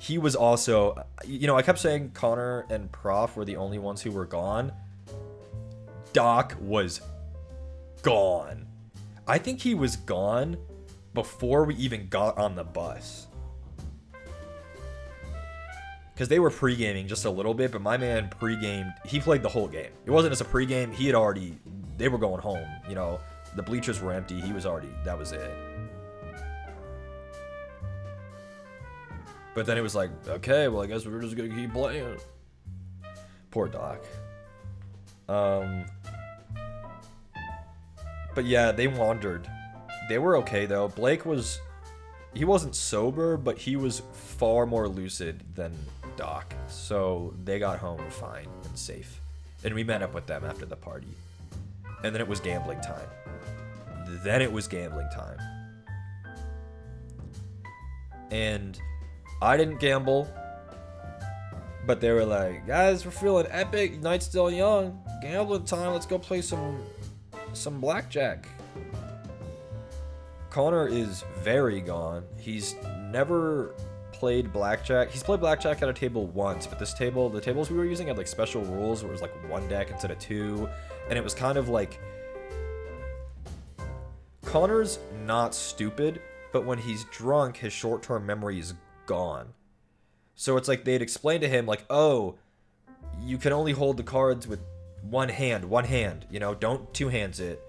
He was also, I kept saying Connor and Prof were the only ones who were gone. Doc was gone. I think he was gone before we even got on the bus. Because they were pre-gaming just a little bit, but my man pre-gamed. He played the whole game. It wasn't just a pre-game. They were going home. The bleachers were empty. That was it. But then it was like, okay, well, I guess we're just going to keep playing. Poor Doc. But yeah, they wandered. They were okay, though. Blake he wasn't sober, but he was far more lucid than Doc. So they got home fine and safe. And we met up with them after the party. And then it was gambling time. And I didn't gamble. But they were like, guys, we're feeling epic. Night's still young. Gambling time. Let's go play some blackjack. Connor is very gone. He's never played blackjack. He's played blackjack at a table once, but the tables we were using had like special rules where it was like 1 deck instead of 2, and it was kind of like, Connor's not stupid, but when he's drunk, his short-term memory is gone. So it's like they'd explain to him like, oh, you can only hold the cards with one hand, don't two hands it.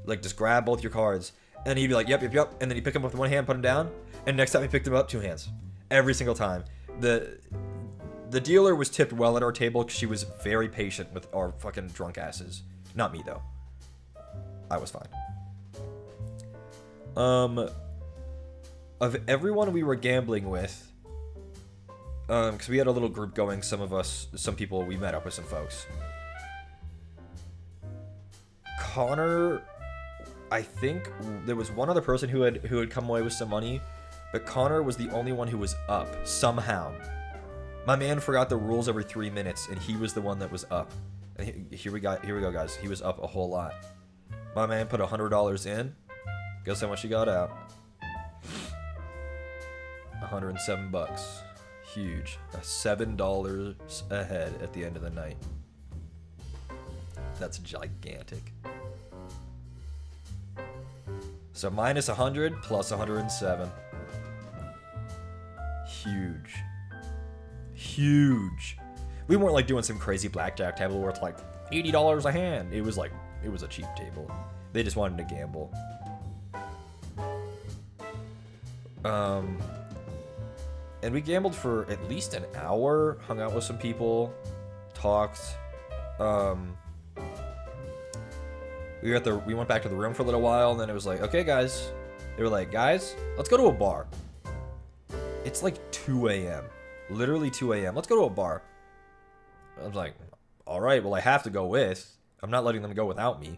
Like, just grab both your cards. And he'd be like, yep. And then he'd pick them up with one hand, put them down. And next time he picked them up, 2 hands. Every single time. The dealer was tipped well at our table because she was very patient with our fucking drunk asses. Not me, though. I was fine. Of everyone we were gambling with, because we had a little group going, some people, we met up with some folks. Connor, I think there was one other person who had come away with some money, but Connor was the only one who was up somehow. My man forgot the rules every 3 minutes, and he was the one that was up. And here we go, guys. He was up a whole lot. My man put $100 in. Guess how much he got out? $107. Huge. $7 ahead at the end of the night. That's gigantic. So minus 100 plus 107. Huge. We weren't like doing some crazy blackjack table where it's like $80 a hand. It was a cheap table. They just wanted to gamble. And we gambled for at least an hour, hung out with some people, talked. We went back to the room for a little while, and then it was like, okay, guys. They were like, guys, let's go to a bar. It's like 2 a.m. Literally 2 a.m. Let's go to a bar. I was like, all right, well, I have to go with. I'm not letting them go without me.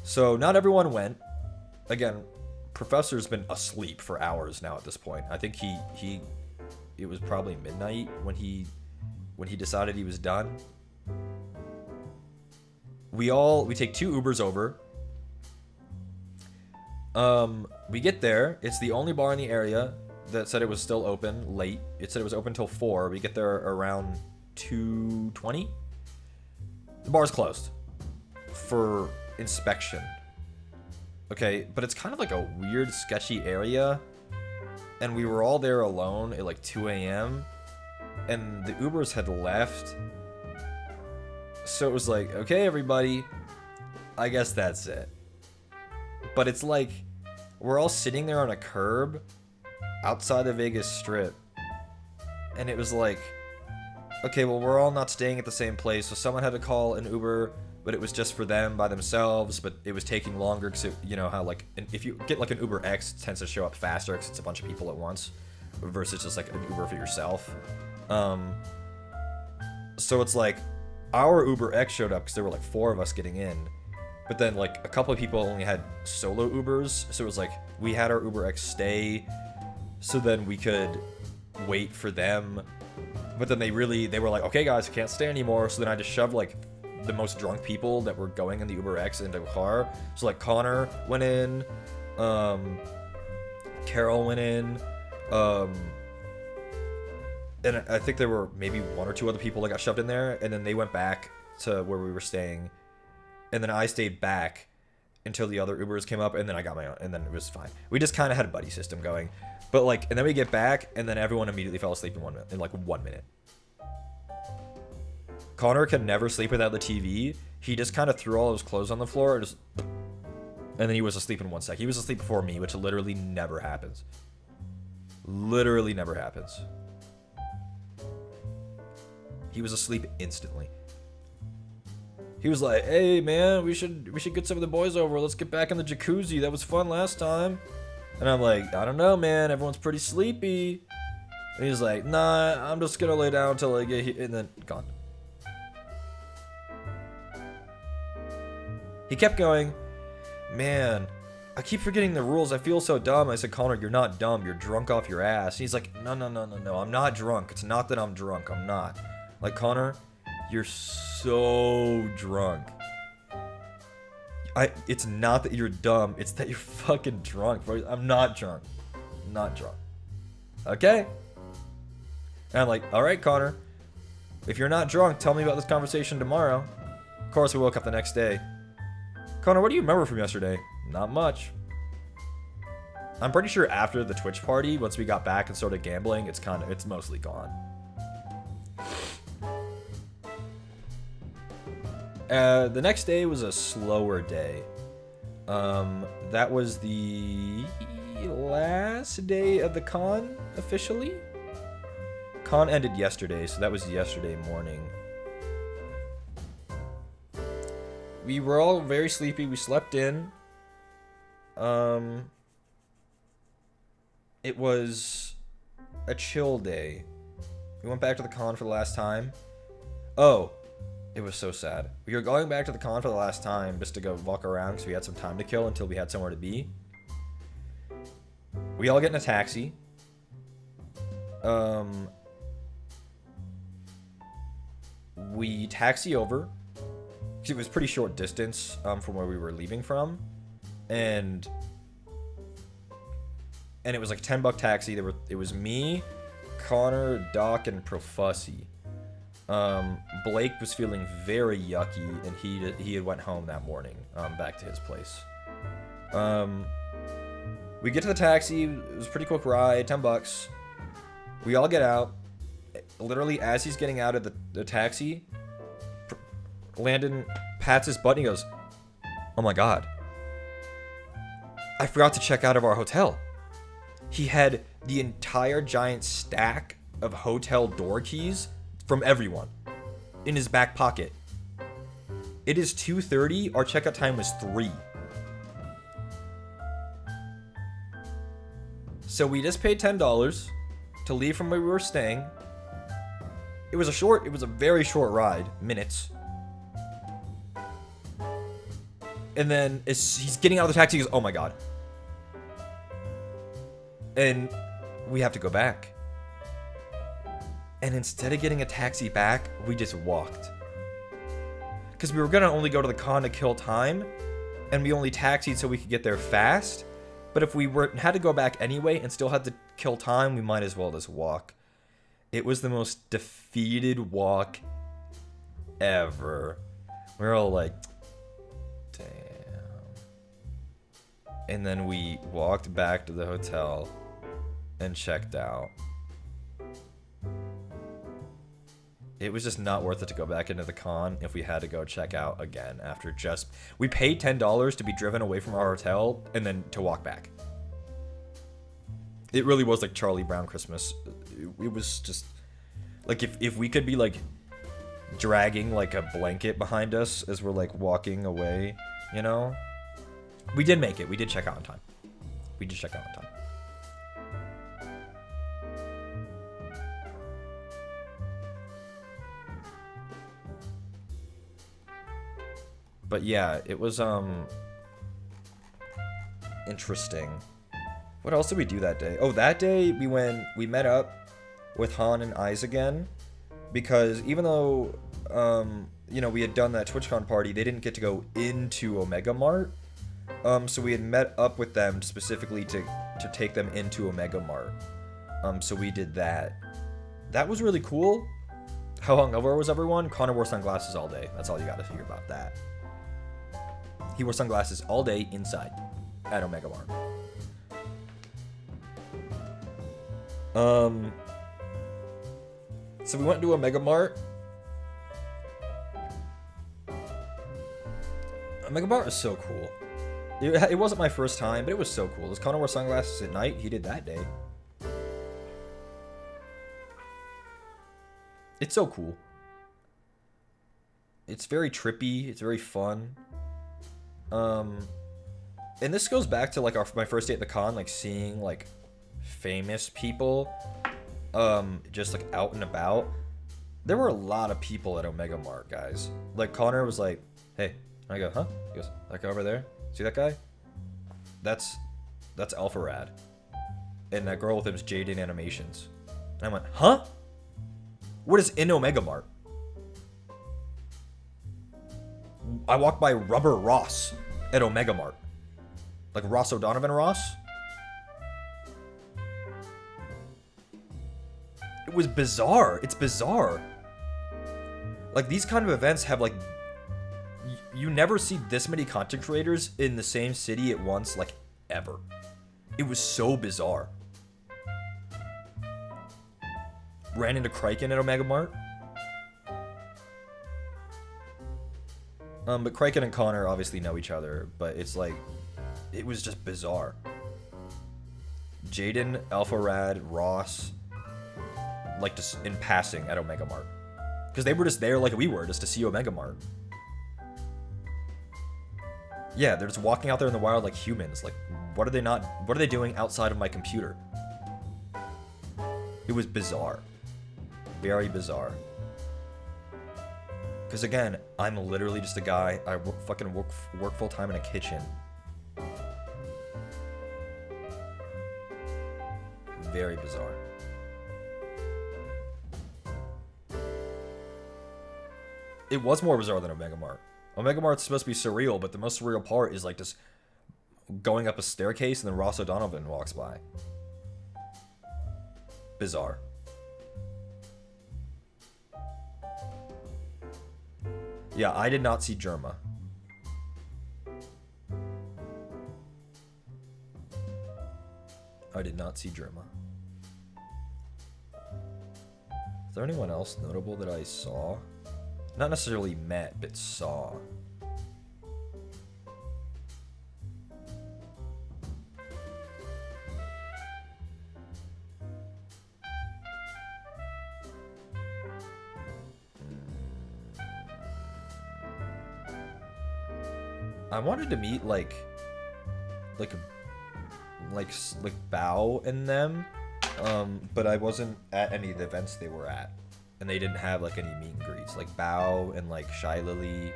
So not everyone went. Again, Professor's been asleep for hours now at this point. I think it was probably midnight when he decided he was done. We take 2 Ubers over. We get there. It's the only bar in the area that said it was still open late. It said it was open till 4. We get there around 2:20. The bar's closed for inspection. Okay, but it's kind of like a weird, sketchy area. And we were all there alone at like 2 a.m. And the Ubers had left. So it was like, okay, everybody, I guess that's it. But it's like, we're all sitting there on a curb outside the Vegas Strip. And it was like, okay, well, we're all not staying at the same place. So someone had to call an Uber, but it was just for them by themselves. But it was taking longer because, you know, how like, if you get like an Uber X, it tends to show up faster because it's a bunch of people at once versus just like an Uber for yourself. So it's like, our Uber X showed up because there were like 4 of us getting in. But then like a couple of people only had solo Ubers. So it was like we had our Uber X stay so then we could wait for them. But then they were like, okay guys, I can't stay anymore. So then I just shoved like the most drunk people that were going in the Uber X into a car. So like Connor went in, Carol went in, and I think there were maybe 1 or 2 other people that got shoved in there, and then they went back to where we were staying. And then I stayed back until the other Ubers came up, and then I got my own, and then it was fine. We just kind of had a buddy system going. But like, and then we get back, and then everyone immediately fell asleep in like 1 minute. Connor can never sleep without the TV. He just kind of threw all his clothes on the floor, and then he was asleep in 1 sec. He was asleep before me, which literally never happens. Literally never happens. He was asleep instantly. He was like, hey man, we should get some of the boys over. Let's get back in the jacuzzi. That was fun last time. And I'm like, I don't know, man. Everyone's pretty sleepy. And he's like, nah, I'm just gonna lay down until I get here. And then gone. He kept going, man, I keep forgetting the rules. I feel so dumb. I said, Connor, you're not dumb. You're drunk off your ass. He's like, no. I'm not drunk. It's not that I'm drunk. I'm not. Like, Connor, you're so drunk. It's not that you're dumb. It's that you're fucking drunk, bro. I'm not drunk. I'm not drunk. Okay? And I'm like, all right, Connor. If you're not drunk, tell me about this conversation tomorrow. Of course, we woke up the next day. Connor, what do you remember from yesterday? Not much. I'm pretty sure after the Twitch party, once we got back and started gambling, it's mostly gone. The next day was a slower day. That was the last day of the con, officially. Con ended yesterday, so that was yesterday morning. We were all very sleepy. We slept in. It was a chill day. We went back to the con for the last time. Oh, it was so sad. We were going back to the con for the last time just to go walk around because we had some time to kill until we had somewhere to be. We all get in a taxi. We taxi over. It was pretty short distance from where we were leaving from. And it was like a $10 taxi. It was me, Connor, Doc, and Profussy. Blake was feeling very yucky, and he had went home that morning, back to his place. We get to the taxi. It was a pretty quick ride, $10. We all get out. Literally, as he's getting out of the taxi, Landon pats his butt and he goes, oh my god, I forgot to check out of our hotel. He had the entire giant stack of hotel door keys from everyone in his back pocket. It is 2:30. Our checkout time was 3. So we just paid $10 to leave from where we were staying. It was a very short ride, minutes. And then as he's getting out of the taxi, he goes, oh my god. And we have to go back. And instead of getting a taxi back, we just walked. Because we were going to only go to the con to kill time, and we only taxied so we could get there fast. But if we had to go back anyway and still had to kill time, we might as well just walk. It was the most defeated walk ever. We were all like, damn. And then we walked back to the hotel and checked out. It was just not worth it to go back into the con if we had to go check out again after just... We paid $10 to be driven away from our hotel and then to walk back. It really was like Charlie Brown Christmas. It was just... Like, if we could be, like, dragging, like, a blanket behind us as we're, like, walking away, you know? We did make it. We did check out on time. We did check out on time. But yeah, it was, interesting. What else did we do that day? Oh, that day we met up with Han and Eyes again. Because even though, you know, we had done that TwitchCon party, they didn't get to go into Omega Mart. So we had met up with them specifically to take them into Omega Mart. So we did that. That was really cool. How hungover was everyone? Connor wore sunglasses all day. That's all you gotta hear about that. He wore sunglasses all day inside at Omega Mart. So we went to Omega Mart. Omega Mart was so cool. It wasn't my first time, but it was so cool. Does Connor wear sunglasses at night? He did that day. It's so cool. It's very trippy. It's very fun. And this goes back to like my first day at the con, like seeing like famous people, just like out and about. There were a lot of people at Omega Mart, guys. Like Connor was like, "Hey," and I go, "Huh?" He goes, "That guy over there? See that guy? That's Alpha Rad, and that girl with him is Jaden Animations." And I went, "Huh? What is in Omega Mart?" I walked by Rubber Ross at Omega Mart. Like Ross O'Donovan Ross. It was bizarre. It's bizarre. Like, these kind of events have, like... You never see this many content creators in the same city at once, like, ever. It was so bizarre. Ran into Kraken at Omega Mart. But Kraken and Connor obviously know each other, but it's like, it was just bizarre. Jaden, Alpha Rad, Ross, like just in passing at Omega Mart. Because they were just there like we were, just to see Omega Mart. Yeah, they're just walking out there in the wild like humans. Like, what are they doing outside of my computer? It was bizarre. Very bizarre. Because again, I'm literally just a guy. I work full time in a kitchen. Very bizarre. It was more bizarre than Omega Mart. Omega Mart's supposed to be surreal, but the most surreal part is like just going up a staircase and then Ross O'Donovan walks by. Bizarre. Yeah, I did not see Germa. I did not see Germa. Is there anyone else notable that I saw? Not necessarily met, but saw. I wanted to meet like Bao and them, but I wasn't at any of the events they were at, and they didn't have like any meet and greets. Like Bao and like Shy Lily,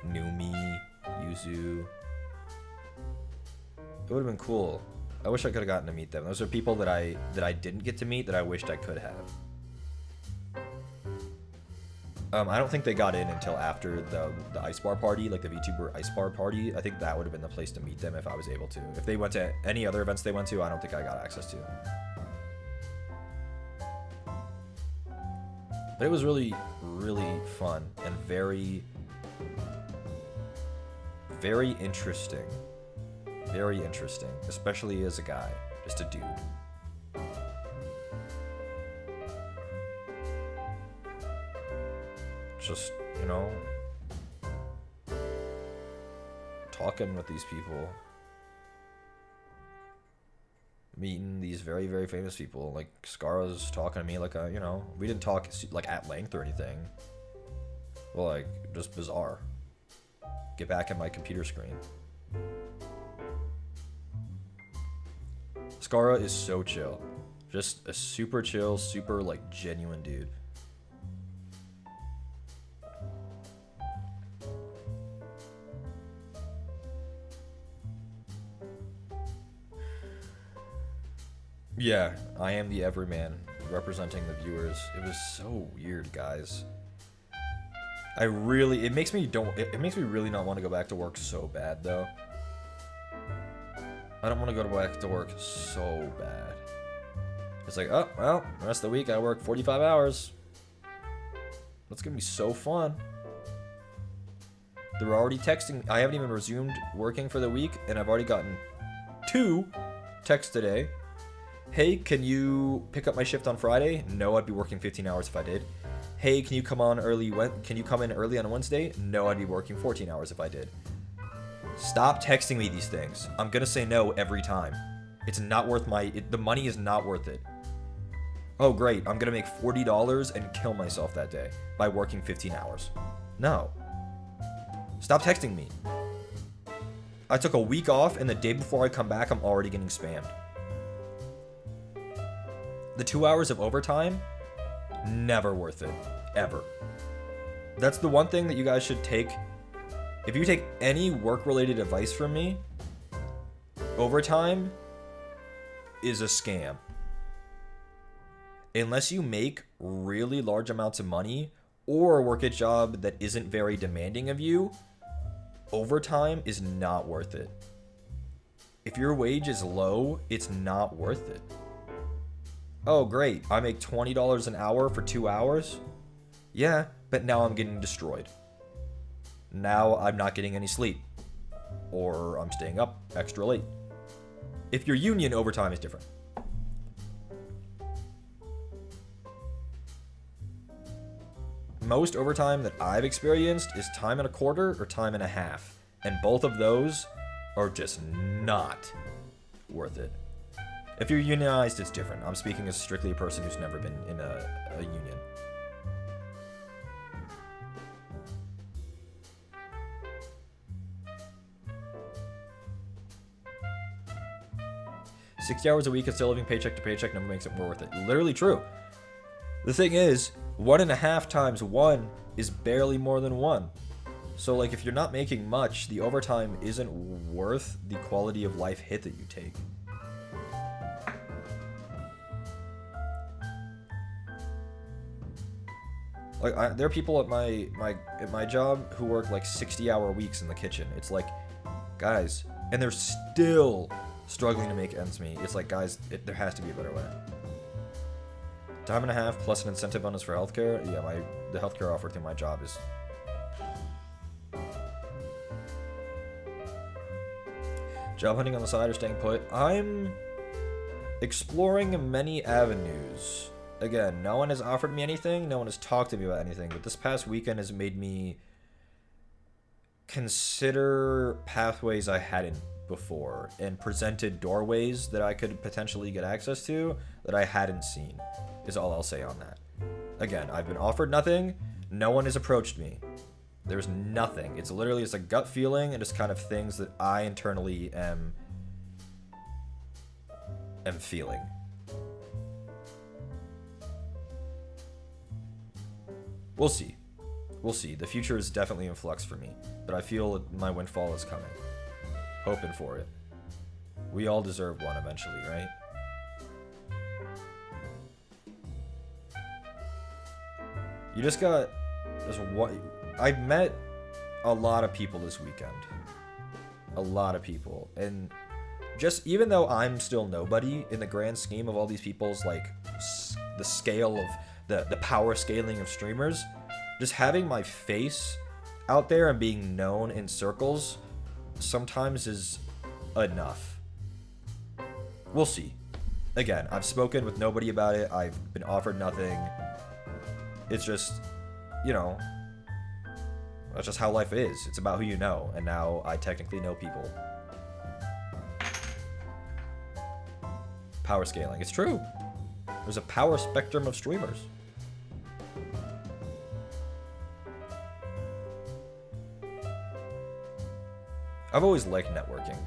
Numi, Yuzu. It would have been cool. I wish I could have gotten to meet them. Those are people that I didn't get to meet that I wished I could have. I don't think they got in until after the Ice Bar party, like the VTuber Ice Bar party. I think that would have been the place to meet them if I was able to. If they went to any other events they went to, I don't think I got access to. But it was really, really fun and very, very interesting. Very interesting, especially as a guy, just a dude. Just, you know, talking with these people, meeting these very, very famous people. Like Scarra's talking to me like a, you know, we didn't talk like at length or anything. Well, like just bizarre. Get back at my computer screen. Scarra is so chill. Just a super chill, super like genuine dude. Yeah, I am the everyman representing the viewers. It was so weird, guys. It makes me really not want to go back to work so bad though. I don't want to go back to work so bad. It's like, oh, well, the rest of the week I work 45 hours. That's gonna be so fun. They're already texting. I haven't even resumed working for the week, and I've already gotten 2 texts today. Hey, can you pick up my shift on Friday? No, I'd be working 15 hours if I did. Hey, can you come in early on Wednesday? No, I'd be working 14 hours if I did. Stop texting me these things. I'm gonna say no every time. It's not worth the money is not worth it. Oh great, I'm gonna make $40 and kill myself that day by working 15 hours. No. Stop texting me. I took a week off and the day before I come back, I'm already getting spammed. The 2 hours of overtime, never worth it. Ever. That's the one thing that you guys should take. If you take any work-related advice from me, overtime is a scam. Unless you make really large amounts of money or work a job that isn't very demanding of you, overtime is not worth it. If your wage is low, it's not worth it. Oh, great. I make $20 an hour for 2 hours? Yeah, but now I'm getting destroyed. Now I'm not getting any sleep. Or I'm staying up extra late. If you're union, overtime is different. Most overtime that I've experienced is time and a quarter or time and a half. And both of those are just not worth it. If you're unionized, it's different. I'm speaking as strictly a person who's never been in a union. $60 hours a week and still living paycheck to paycheck never makes it more worth it. Literally true. The thing is, 1.5 times 1 is barely more than 1. So, like, if you're not making much, the overtime isn't worth the quality of life hit that you take. Like, there are people at my job who work like 60-hour weeks in the kitchen. It's like, guys, and they're still struggling to make ends meet. It's like, guys, there has to be a better way. Time and a half plus an incentive bonus for healthcare. Yeah, the healthcare offered through my job is. Job hunting on the side or staying put. I'm exploring many avenues. Again, no one has offered me anything. No one has talked to me about anything. But this past weekend has made me consider pathways I hadn't before and presented doorways that I could potentially get access to that I hadn't seen, is all I'll say on that. Again, I've been offered nothing. No one has approached me. There's nothing. It's literally just a gut feeling and just kind of things that I internally am feeling. We'll see. We'll see. The future is definitely in flux for me, but I feel my windfall is coming. Hoping for it. We all deserve one eventually, right? You just got this one. I met a lot of people this weekend. A lot of people. And just even though I'm still nobody in the grand scheme of all these people's, like, the scale of the power scaling of streamers, just having my face out there and being known in circles sometimes is enough. We'll see. Again, I've spoken with nobody about it. I've been offered nothing. It's just, you know, that's just how life is. It's about who you know, and now I technically know people. Power scaling. It's true. There's a power spectrum of streamers. I've always liked networking.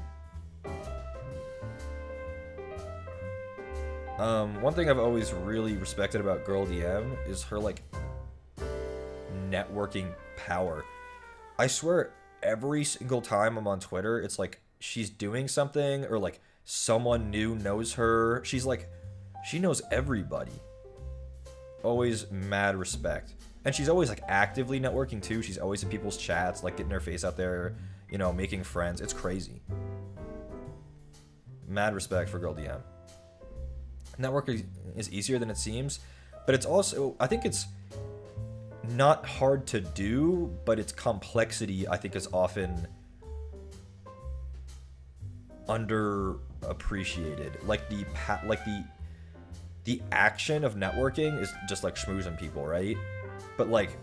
One thing I've always really respected about Girl DM is her, like, networking power. I swear, every single time I'm on Twitter, it's like she's doing something, or like someone new knows her. She's like, she knows everybody. Always mad respect. And she's always, like, actively networking too. She's always in people's chats, like, getting her face out there, you know, making friends. It's crazy. Mad respect for Girl DM. Networking is easier than it seems, but it's also, I think it's not hard to do, but its complexity, I think, is often underappreciated. Like the action of networking is just like schmoozing people, right? But like,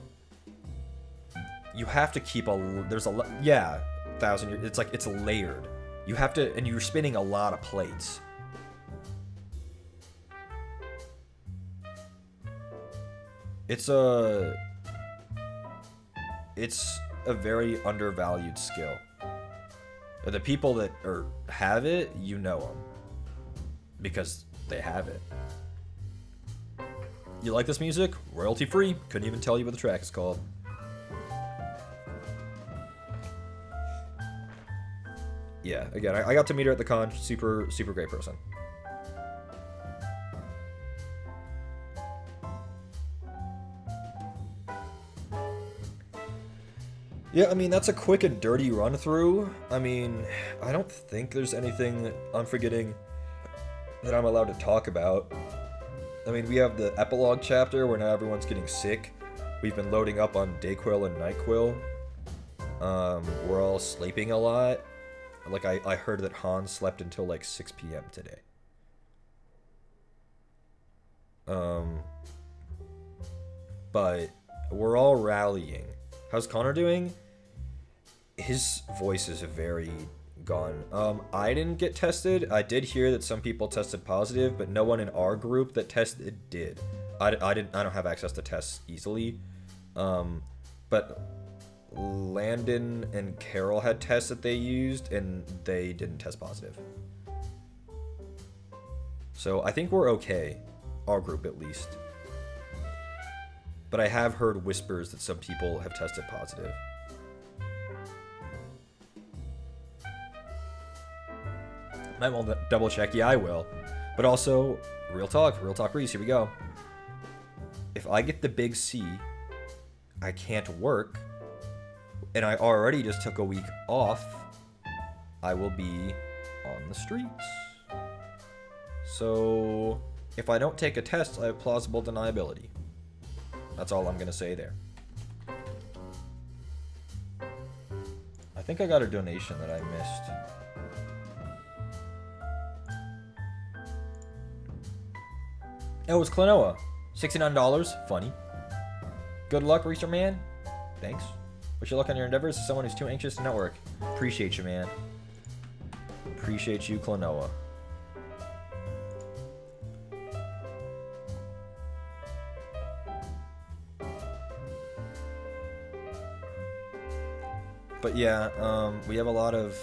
you have to keep there's a, yeah, 1,000 years, it's like, it's layered. You have to, and you're spinning a lot of plates. It's a very undervalued skill. The people that have it, you know them because they have it. You like this music? Royalty free. Couldn't even tell you what the track is called. Yeah, again, I got to meet her at the con. Super, super great person. Yeah, I mean, that's a quick and dirty run through. I mean, I don't think there's anything that I'm forgetting that I'm allowed to talk about. I mean, we have the epilogue chapter where now everyone's getting sick. We've been loading up on Dayquil and Nightquil. We're all sleeping a lot. Like, I heard that Hans slept until like 6 p.m. today. But we're all rallying. How's Connor doing? His voice is very gone. I didn't get tested. I did hear that some people tested positive, but no one in our group that tested did. I don't have access to tests easily. But Landon and Carol had tests that they used, and they didn't test positive. So I think we're okay. Our group, at least. But I have heard whispers that some people have tested positive. I will double check. Yeah, I will. But also, real talk Reese, here we go. If I get the big C, I can't work, and I already just took a week off, I will be on the streets. So, if I don't take a test, I have plausible deniability. That's all I'm going to say there. I think I got a donation that I missed. Oh, it's Klonoa. $69. Funny. Good luck, Reeser Man. Thanks. Wish you luck on your endeavors as someone who's too anxious to network. Appreciate you, man. Appreciate you, Klonoa. But yeah, we have a lot of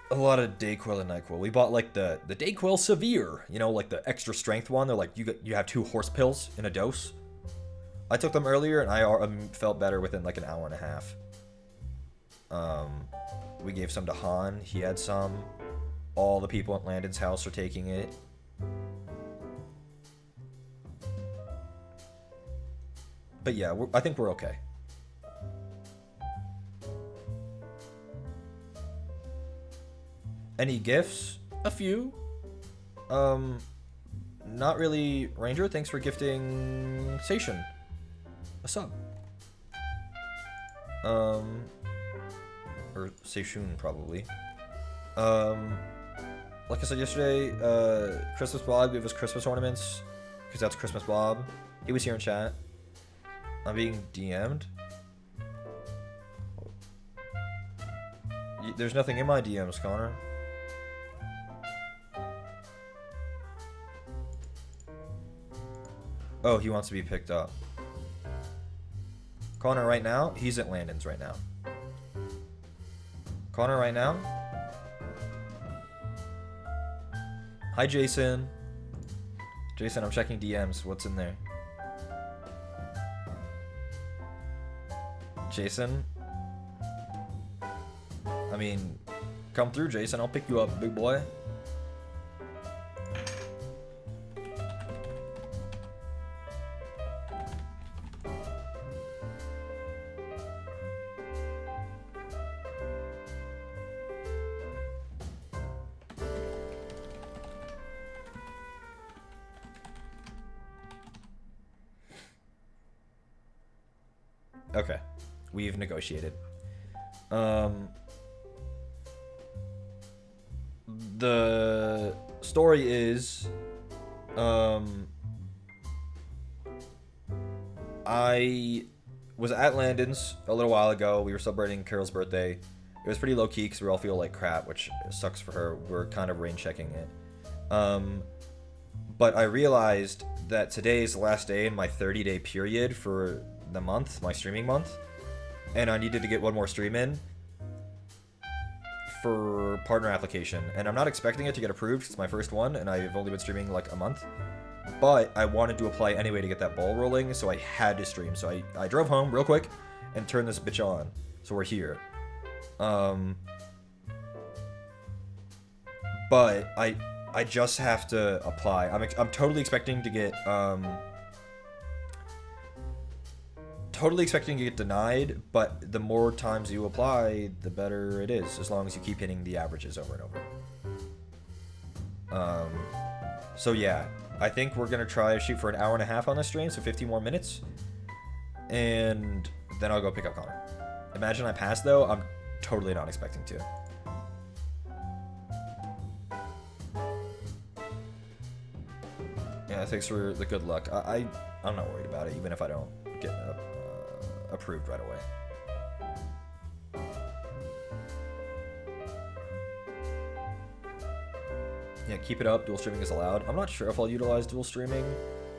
Dayquil and Nyquil. We bought like the Dayquil Severe, you know, like the extra strength one. They're like you have 2 horse pills in a dose. I took them earlier and I felt better within like an hour and a half. We gave some to Han. He had some. All the people at Landon's house are taking it. But yeah, I think we're okay. Any gifts? A few. Not really. Ranger, thanks for gifting Seishun a sub. Or Seishun, probably. Like I said yesterday, Christmas Bob gave us Christmas ornaments, because that's Christmas Bob. He was here in chat. I'm being DM'd. There's nothing in my DMs, Connor. Oh, he wants to be picked up. Connor right now? He's at Landon's right now. Connor right now? Hi, Jason. Jason, I'm checking DMs. What's in there? Jason? I mean, come through, Jason. I'll pick you up, big boy. Okay, we've negotiated. The story is, I was at Landon's a little while ago. We were celebrating Carol's birthday. It was pretty low key because we all feel like crap, which sucks for her. We're kind of rain checking it. But I realized that today is the last day in my 30-day period for the month, my streaming month, and I needed to get one more stream in for partner application, and I'm not expecting it to get approved. It's my first one, and I've only been streaming like a month, but I wanted to apply anyway to get that ball rolling, so I had to stream. So I drove home real quick and turned this bitch on, so we're here. But I just have to apply. I'm totally expecting to get denied, but the more times you apply, the better it is, as long as you keep hitting the averages over and over. So yeah, I think we're gonna try to shoot for an hour and a half on this stream, so 50 more minutes, and then I'll go pick up Connor. Imagine I pass though. I'm totally not expecting to. Yeah, thanks for the good luck. I'm not worried about it, even if I don't get approved right away. Yeah, keep it up. Dual streaming is allowed. I'm not sure if I'll utilize dual streaming.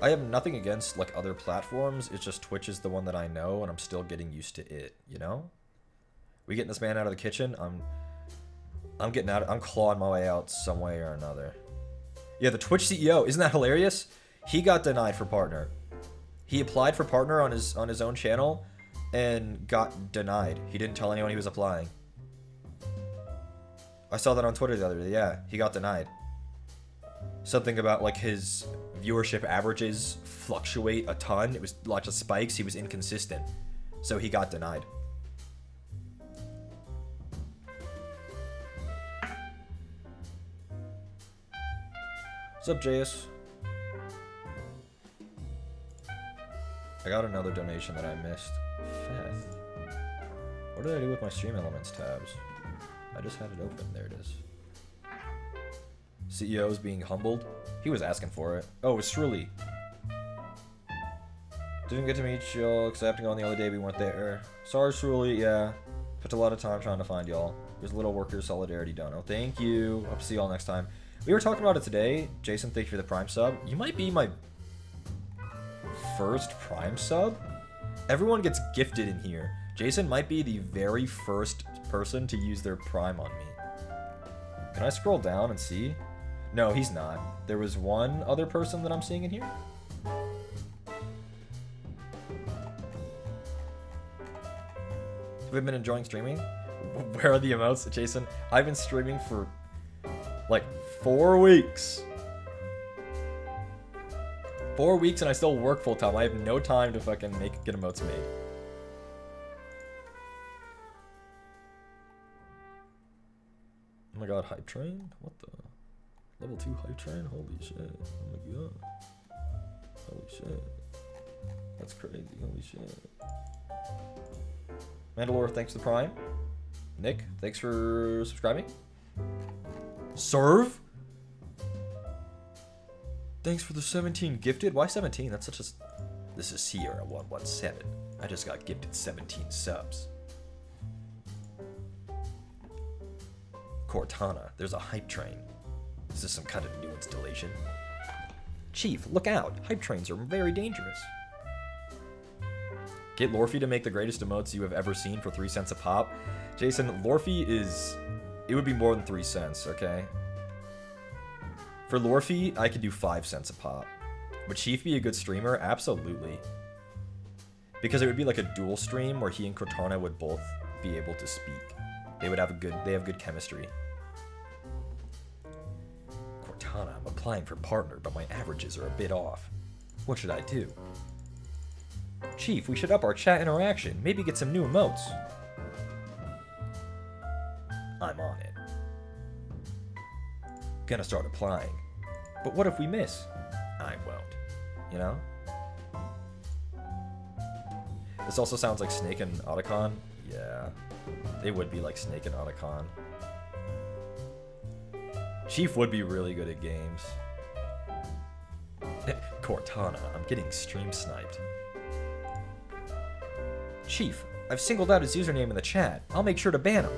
I have nothing against like other platforms. It's just Twitch is the one that I know, and I'm still getting used to it. You know, we getting this man out of the kitchen. I'm getting out. I'm clawing my way out some way or another. Yeah, the Twitch CEO, isn't that hilarious? He got denied for partner. He applied for partner on his own channel and got denied. He didn't tell anyone he was applying. I saw that on Twitter the other day. Yeah, he got denied. Something about like his viewership averages fluctuate a ton. It was lots of spikes. He was inconsistent. So he got denied. What's up, JS? I got another donation that I missed. Feth. What did I do with my Stream Elements tabs? I just had it open. There it is. CEO is being humbled. He was asking for it. Oh, it was Shruly. Didn't get to meet y'all, excepting on the other day we weren't there. Sorry, Shruly. Yeah. Put a lot of time trying to find y'all. There's a little worker solidarity dono. Thank you. Hope to see y'all next time. We were talking about it today. Jason, thank you for the Prime sub. You might be my first Prime sub. Everyone gets gifted in here. Jason might be the very first person to use their Prime on me. Can I scroll down and see? No, he's not. There was one other person that I'm seeing in here. Have you been enjoying streaming? Where are the emotes, Jason? I've been streaming for like 4 weeks. 4 weeks and I still work full time. I have no time to fucking get emotes made. Oh my god, hype train? What the? Level 2 hype train? Holy shit. Oh my god. Holy shit. That's crazy. Holy shit. Mandalore, thanks for the Prime. Nick, thanks for subscribing. Serve? Thanks for the 17 gifted. Why 17? That's such a... This is Sierra 117. I just got gifted 17 subs. Cortana, there's a hype train. Is this some kind of new installation? Chief, look out. Hype trains are very dangerous. Get Lorphy to make the greatest emotes you have ever seen for 3 cents a pop. Jason, Lorphy is... It would be more than 3 cents, okay? For Lorphy, I could do 5 cents a pop. Would Chief be a good streamer? Absolutely. Because it would be like a dual stream where he and Cortana would both be able to speak. They have good chemistry. Cortana, I'm applying for partner, but my averages are a bit off. What should I do? Chief, we should up our chat interaction. Maybe get some new emotes. I'm on it. Gonna start applying. But what if we miss? I won't. You know? This also sounds like Snake and Otacon. Yeah. They would be like Snake and Otacon. Chief would be really good at games. Cortana, I'm getting stream sniped. Chief, I've singled out his username in the chat. I'll make sure to ban him.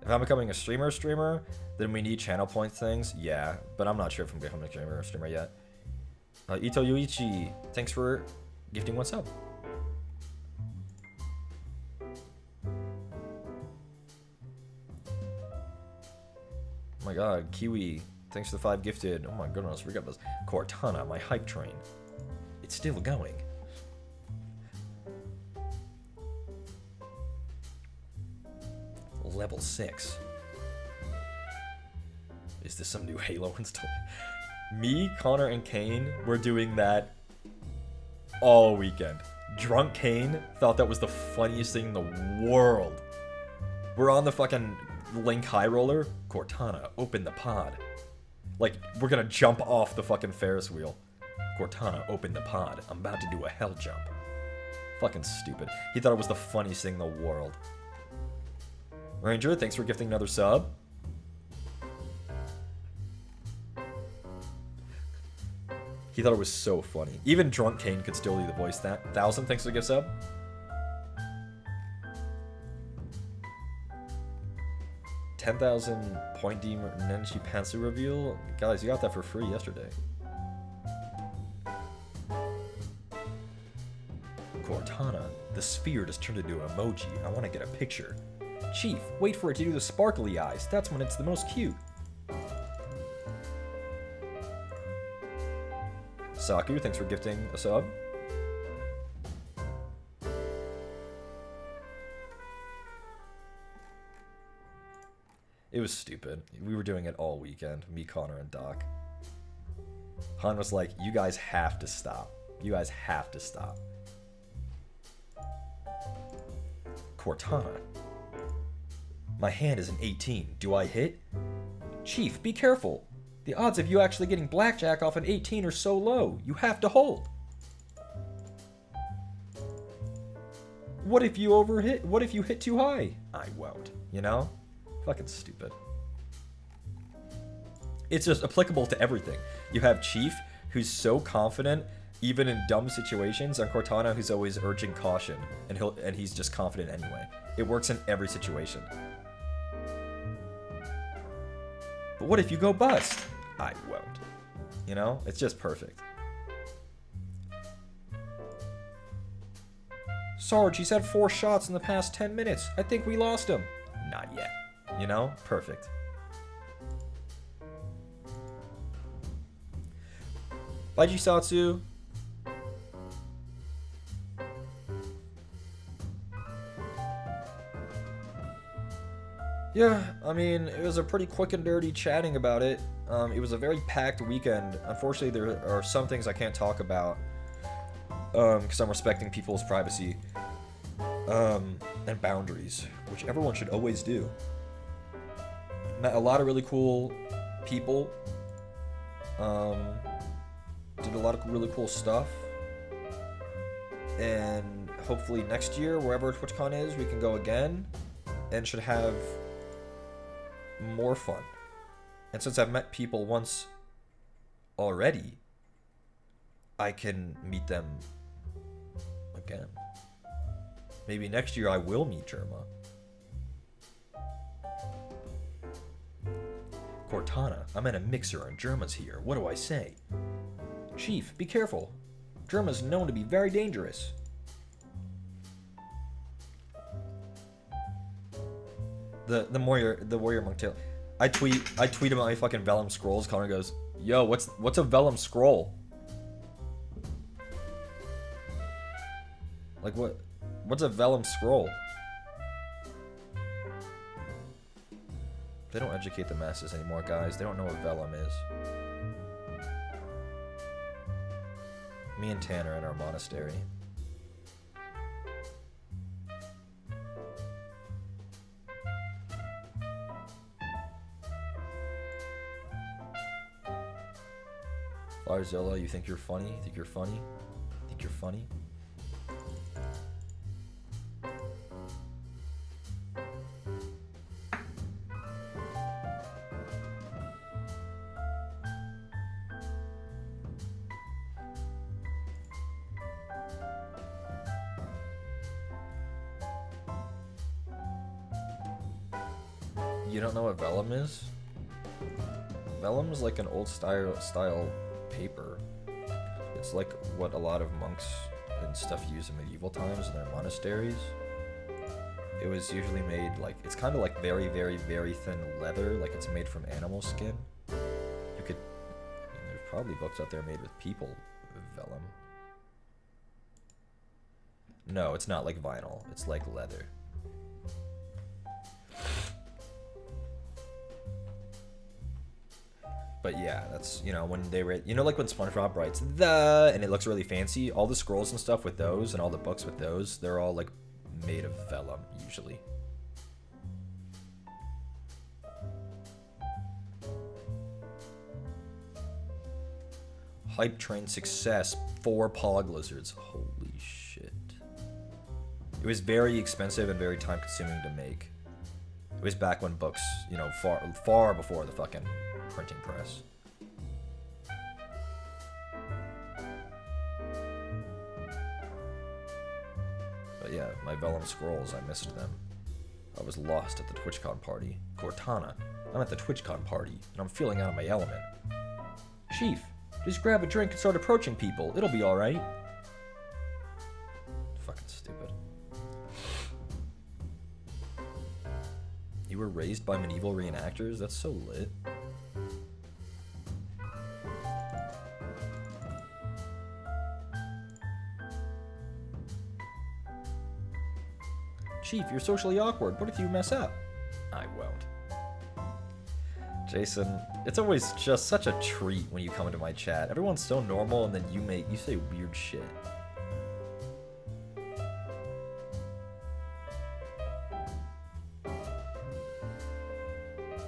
If I'm becoming a streamer, then we need channel point things. Yeah, but I'm not sure if I'm becoming a streamer yet. Ito Yuichi, thanks for gifting what's up. Oh my god, Kiwi, thanks for the 5 gifted. Oh my goodness, we got this. Cortana, my hype train. It's still going. Level 6. Is this some new Halo install? Me, Connor, and Kane were doing that all weekend. Drunk Kane thought that was the funniest thing in the world. We're on the fucking Link High Roller. Cortana, open the pod. Like, we're gonna jump off the fucking Ferris wheel. Cortana, open the pod. I'm about to do a hell jump. Fucking stupid. He thought it was the funniest thing in the world. Ranger, thanks for gifting another sub. He thought it was so funny. Even Drunk Kane could still do the voice. That 1,000, thanks for the gift sub. $10,000 point D Nenshi Pantsu reveal. Guys, you got that for free yesterday. Cortana, the sphere just turned into an emoji. I want to get a picture. Chief, wait for it to do the sparkly eyes. That's when it's the most cute. Saku, thanks for gifting a sub. It was stupid. We were doing it all weekend. Me, Connor, and Doc. Han was like, you guys have to stop. You guys have to stop. Cortana. My hand is an 18. Do I hit? Chief, be careful. The odds of you actually getting blackjack off an 18 are so low. You have to hold. What if you overhit? What if you hit too high? I won't. You know? Fucking stupid. It's just applicable to everything. You have Chief, who's so confident, even in dumb situations, and Cortana, who's always urging caution, and he's just confident anyway. It works in every situation. But what if you go bust? I won't. You know? It's just perfect. Sarge, he's had 4 shots in the past 10 minutes. I think we lost him. Not yet. You know? Perfect. Bye, Jisatsu. Yeah, I mean, it was a pretty quick and dirty chatting about it. It was a very packed weekend. Unfortunately, there are some things I can't talk about because I'm respecting people's privacy and boundaries, which everyone should always do. Met a lot of really cool people. Did a lot of really cool stuff. And hopefully next year, wherever TwitchCon is, we can go again and should have more fun. And since I've met people once already, I can meet them again. Maybe next year I will meet Germa. Cortana, I'm in a mixer and Germa's here. What do I say? Chief, be careful. Germa's known to be very dangerous. The warrior monk tail. I tweet about my fucking vellum scrolls. Connor goes, "Yo, what's a vellum scroll? Like what's a vellum scroll?" They don't educate the masses anymore, guys. They don't know what vellum is. Me and Tanner in our monastery. Farzilla, you think you're funny? You think you're funny? You think you're funny? You don't know what vellum is? Vellum is like an old style paper. It's like what a lot of monks and stuff use in medieval times in their monasteries. It was usually made like, it's kind of like very, very, very thin leather, like it's made from animal skin. You could, I mean, there's probably books out there made with people with vellum. No, it's not like vinyl, it's like leather. But yeah, that's, you know, when they read, you know, like when SpongeBob writes and it looks really fancy, all the scrolls and stuff with those and all the books with those, they're all like made of vellum usually. Hype train success, 4 pog lizards. Holy shit. It was very expensive and very time consuming to make. It was back when books, you know, far before the fucking printing press. But yeah, my vellum scrolls, I missed them. I was lost at the TwitchCon party. Cortana, I'm at the TwitchCon party, and I'm feeling out of my element. Chief, just grab a drink and start approaching people. It'll be alright. Fucking stupid. You were raised by medieval reenactors? That's so lit. Chief, you're socially awkward. What if you mess up? I won't. Jason, it's always just such a treat when you come into my chat. Everyone's so normal and then you say weird shit.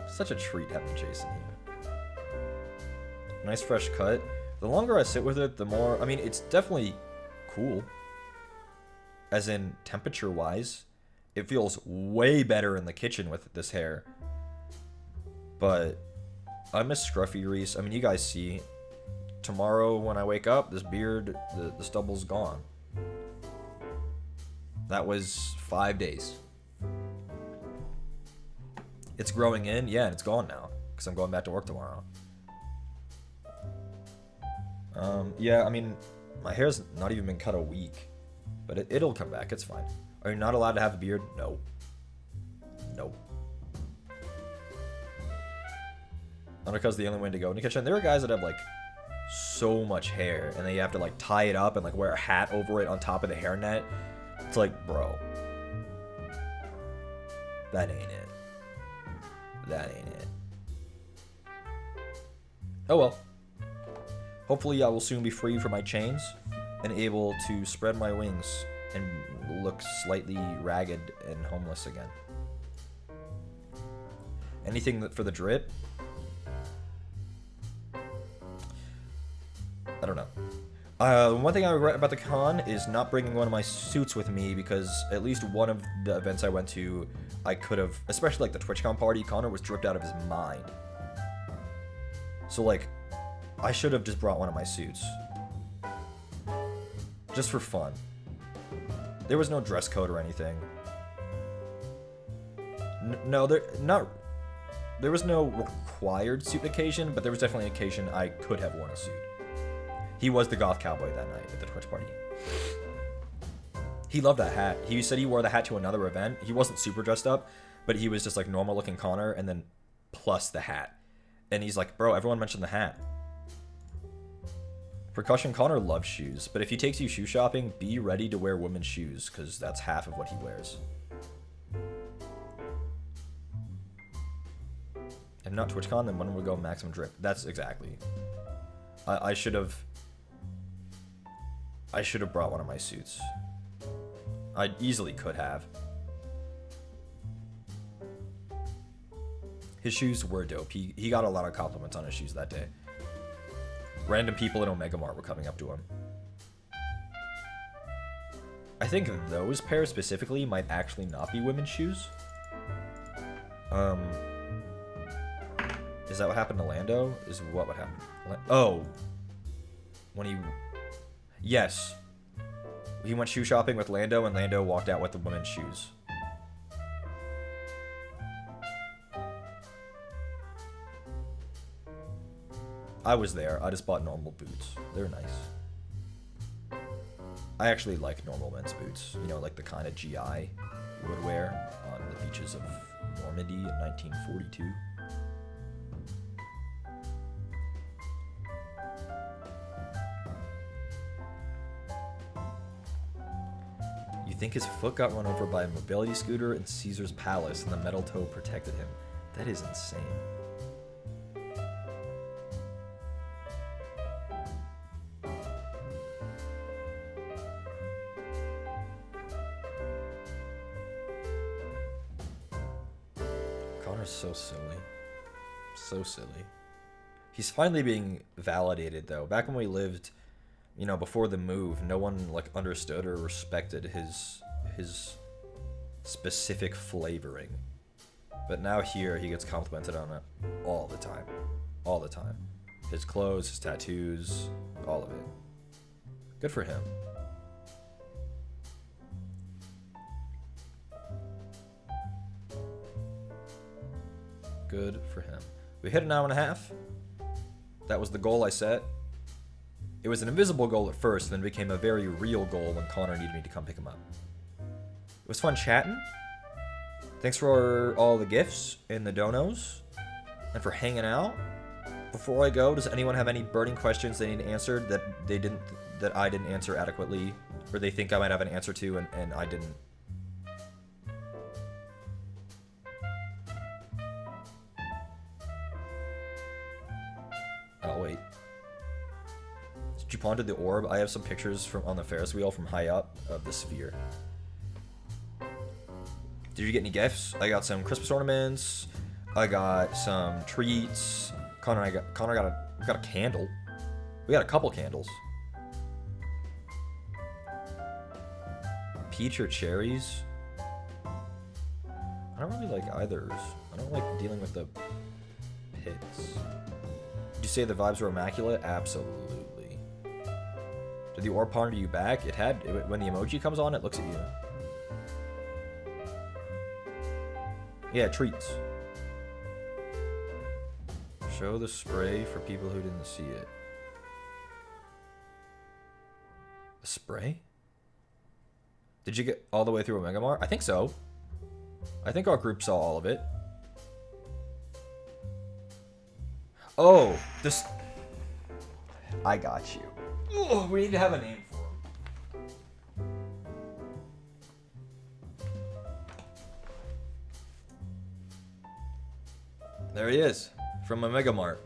Such a treat having Jason here. Nice fresh cut. The longer I sit with it, the more, I mean, it's definitely cool. As in temperature wise. It feels way better in the kitchen with this hair. But I miss Scruffy Reese. I mean, you guys see. Tomorrow when I wake up, this beard, the stubble's gone. That was 5 days. It's growing in, yeah, and it's gone now. because I'm going back to work tomorrow. Yeah, I mean, my hair's not even been cut a week, but it'll come back. It's fine. Are you not allowed to have a beard? No. Nope. Not because the only way to go in the kitchen. There are guys that have like so much hair and they have to like tie it up and like wear a hat over it on top of the hairnet. It's like, bro, that ain't it. That ain't it. Oh well. Hopefully I will soon be free from my chains and able to spread my wings and look slightly ragged and homeless again. Anything for the drip? I don't know. One thing I regret about the con is not bringing one of my suits with me, because at least one of the events I went to, I could have, especially like the TwitchCon party, Connor was dripped out of his mind. So like, I should have just brought one of my suits. Just for fun. There was no dress code or anything. No, there was no required suit occasion, but there was definitely an occasion I could have worn a suit. He was the goth cowboy that night at the Twitch party. He loved that hat. He said he wore the hat to another event. He wasn't super dressed up, but he was just like normal looking Connor and then plus the hat. And he's like, bro, everyone mentioned the hat. Percussion Connor loves shoes, but if he takes you shoe shopping, be ready to wear women's shoes, because that's half of what he wears. If not TwitchCon, then when would we go maximum drip? That's exactly. I should have brought one of my suits. I easily could have. His shoes were dope. He got a lot of compliments on his shoes that day. Random people in Omega Mart were coming up to him. I think those pairs specifically might actually not be women's shoes. Is that what happened to Lando? Is what would happen? Oh. When he... Yes. He went shoe shopping with Lando, and Lando walked out with the women's shoes. I was there. I just bought normal boots. They're nice. I actually like normal men's boots. You know, like the kind of GI would wear on the beaches of Normandy in 1942. You think his foot got run over by a mobility scooter in Caesar's Palace and the metal toe protected him? That is insane. Connor's so silly. So silly. He's finally being validated, though. Back when we lived, you know, before the move, no one, like, understood or respected his specific flavoring. But now here, he gets complimented on it all the time. All the time. His clothes, his tattoos, all of it. Good for him. Good for him. We hit an hour and a half. That was the goal I set. It was an invisible goal at first, then became a very real goal when Connor needed me to come pick him up. It was fun chatting. Thanks for all the gifts and the donos, and for hanging out. Before I go, does anyone have any burning questions they need answered that I didn't answer adequately, or they think I might have an answer to and I didn't? Oh wait. Did you ponder the orb? I have some pictures from on the Ferris wheel from high up of the sphere. Did you get any gifts? I got some Christmas ornaments. I got some treats. Connor got a candle. We got a couple candles. Peach or cherries? I don't really like either. I don't like dealing with the pits. Did you say the vibes were immaculate? Absolutely. Did the orb ponder you back? When the emoji comes on, it looks at you. Yeah, treats. Show the spray for people who didn't see it. A spray? Did you get all the way through Omega Mart? I think so. I think our group saw all of it. Oh, this... I got you. Oh, we need to have a name for him. There he is, from Omega Mart.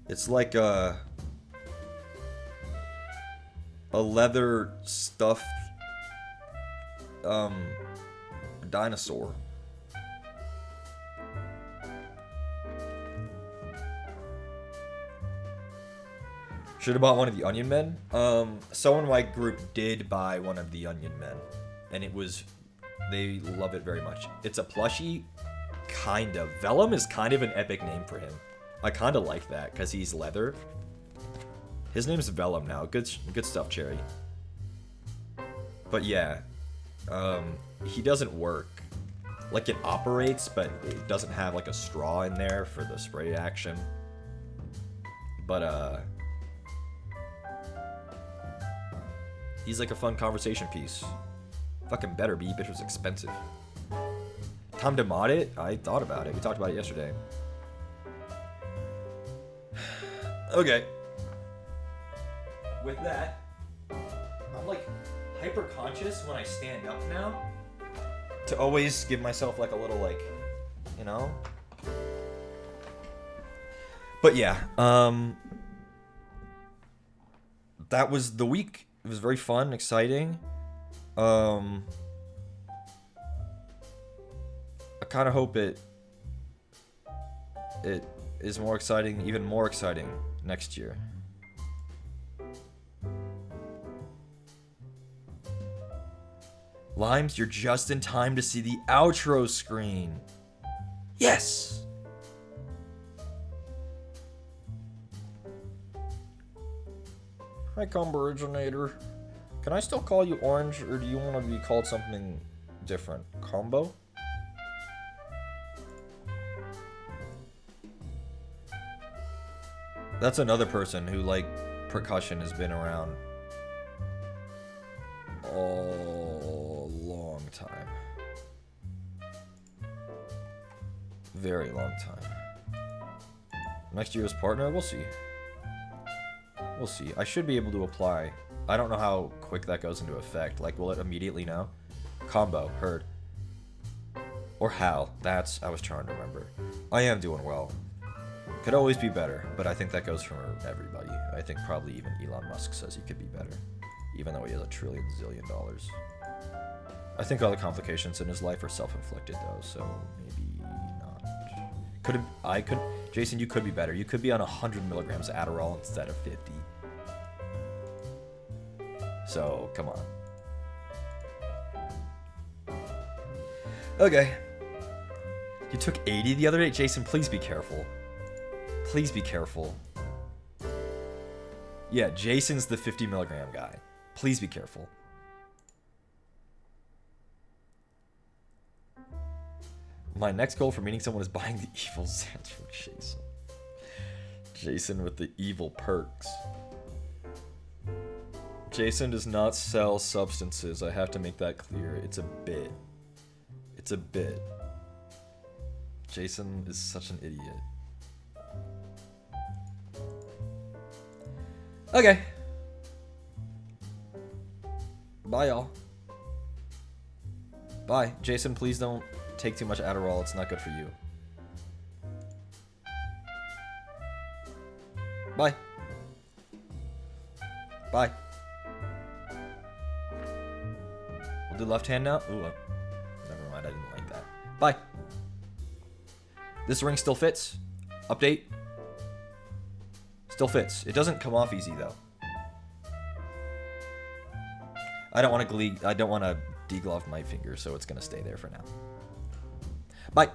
It's like a leather stuffed dinosaur. Should have bought one of the Onion Men. Someone in my group did buy one of the Onion Men, and they love it very much. It's a plushie, kind of. Vellum is kind of an epic name for him. I kind of like that because he's leather. His name's Vellum now. Good stuff, Cherry. But yeah, he doesn't work. Like, it operates, but it doesn't have like a straw in there for the spray action. But he's like a fun conversation piece. Fucking better be, bitch was expensive. Time to mod it? I thought about it. We talked about it yesterday. Okay. With that, I'm like hyper conscious when I stand up now. To always give myself like a little like, you know? But yeah, that was the week. It was very fun, exciting. I kind of hope it is more exciting, even more exciting next year. Limes, you're just in time to see the outro screen. Yes! Hi, Combo Originator. Can I still call you Orange, or do you want to be called something different? Combo? That's another person who, like, percussion has been around a long time. Very long time. Next year's partner? We'll see. We'll see. I should be able to apply. I don't know how quick that goes into effect. Like, will it immediately now? Combo. Heard. Or Hal. That's... I was trying to remember. I am doing well. Could always be better, but I think that goes for everybody. I think probably even Elon Musk says he could be better, even though he has $1 trillion zillion. I think all the complications in his life are self-inflicted, though, so maybe not. Jason, you could be better. You could be on 100 milligrams of Adderall instead of 50. So, come on. Okay. You took 80 the other day? Jason, please be careful. Please be careful. Yeah, Jason's the 50 milligram guy. Please be careful. My next goal for meeting someone is buying the evil Zans from Jason. Jason with the evil perks. Jason does not sell substances. I have to make that clear. It's a bit. It's a bit. Jason is such an idiot. Okay. Bye, y'all. Bye. Jason, please don't take too much Adderall. It's not good for you. Bye. Bye. We'll do left hand now. Ooh, never mind. I didn't like that. Bye. This ring still fits. Update. Still fits. It doesn't come off easy though. I don't want to deglove my finger, so it's gonna stay there for now. Bye.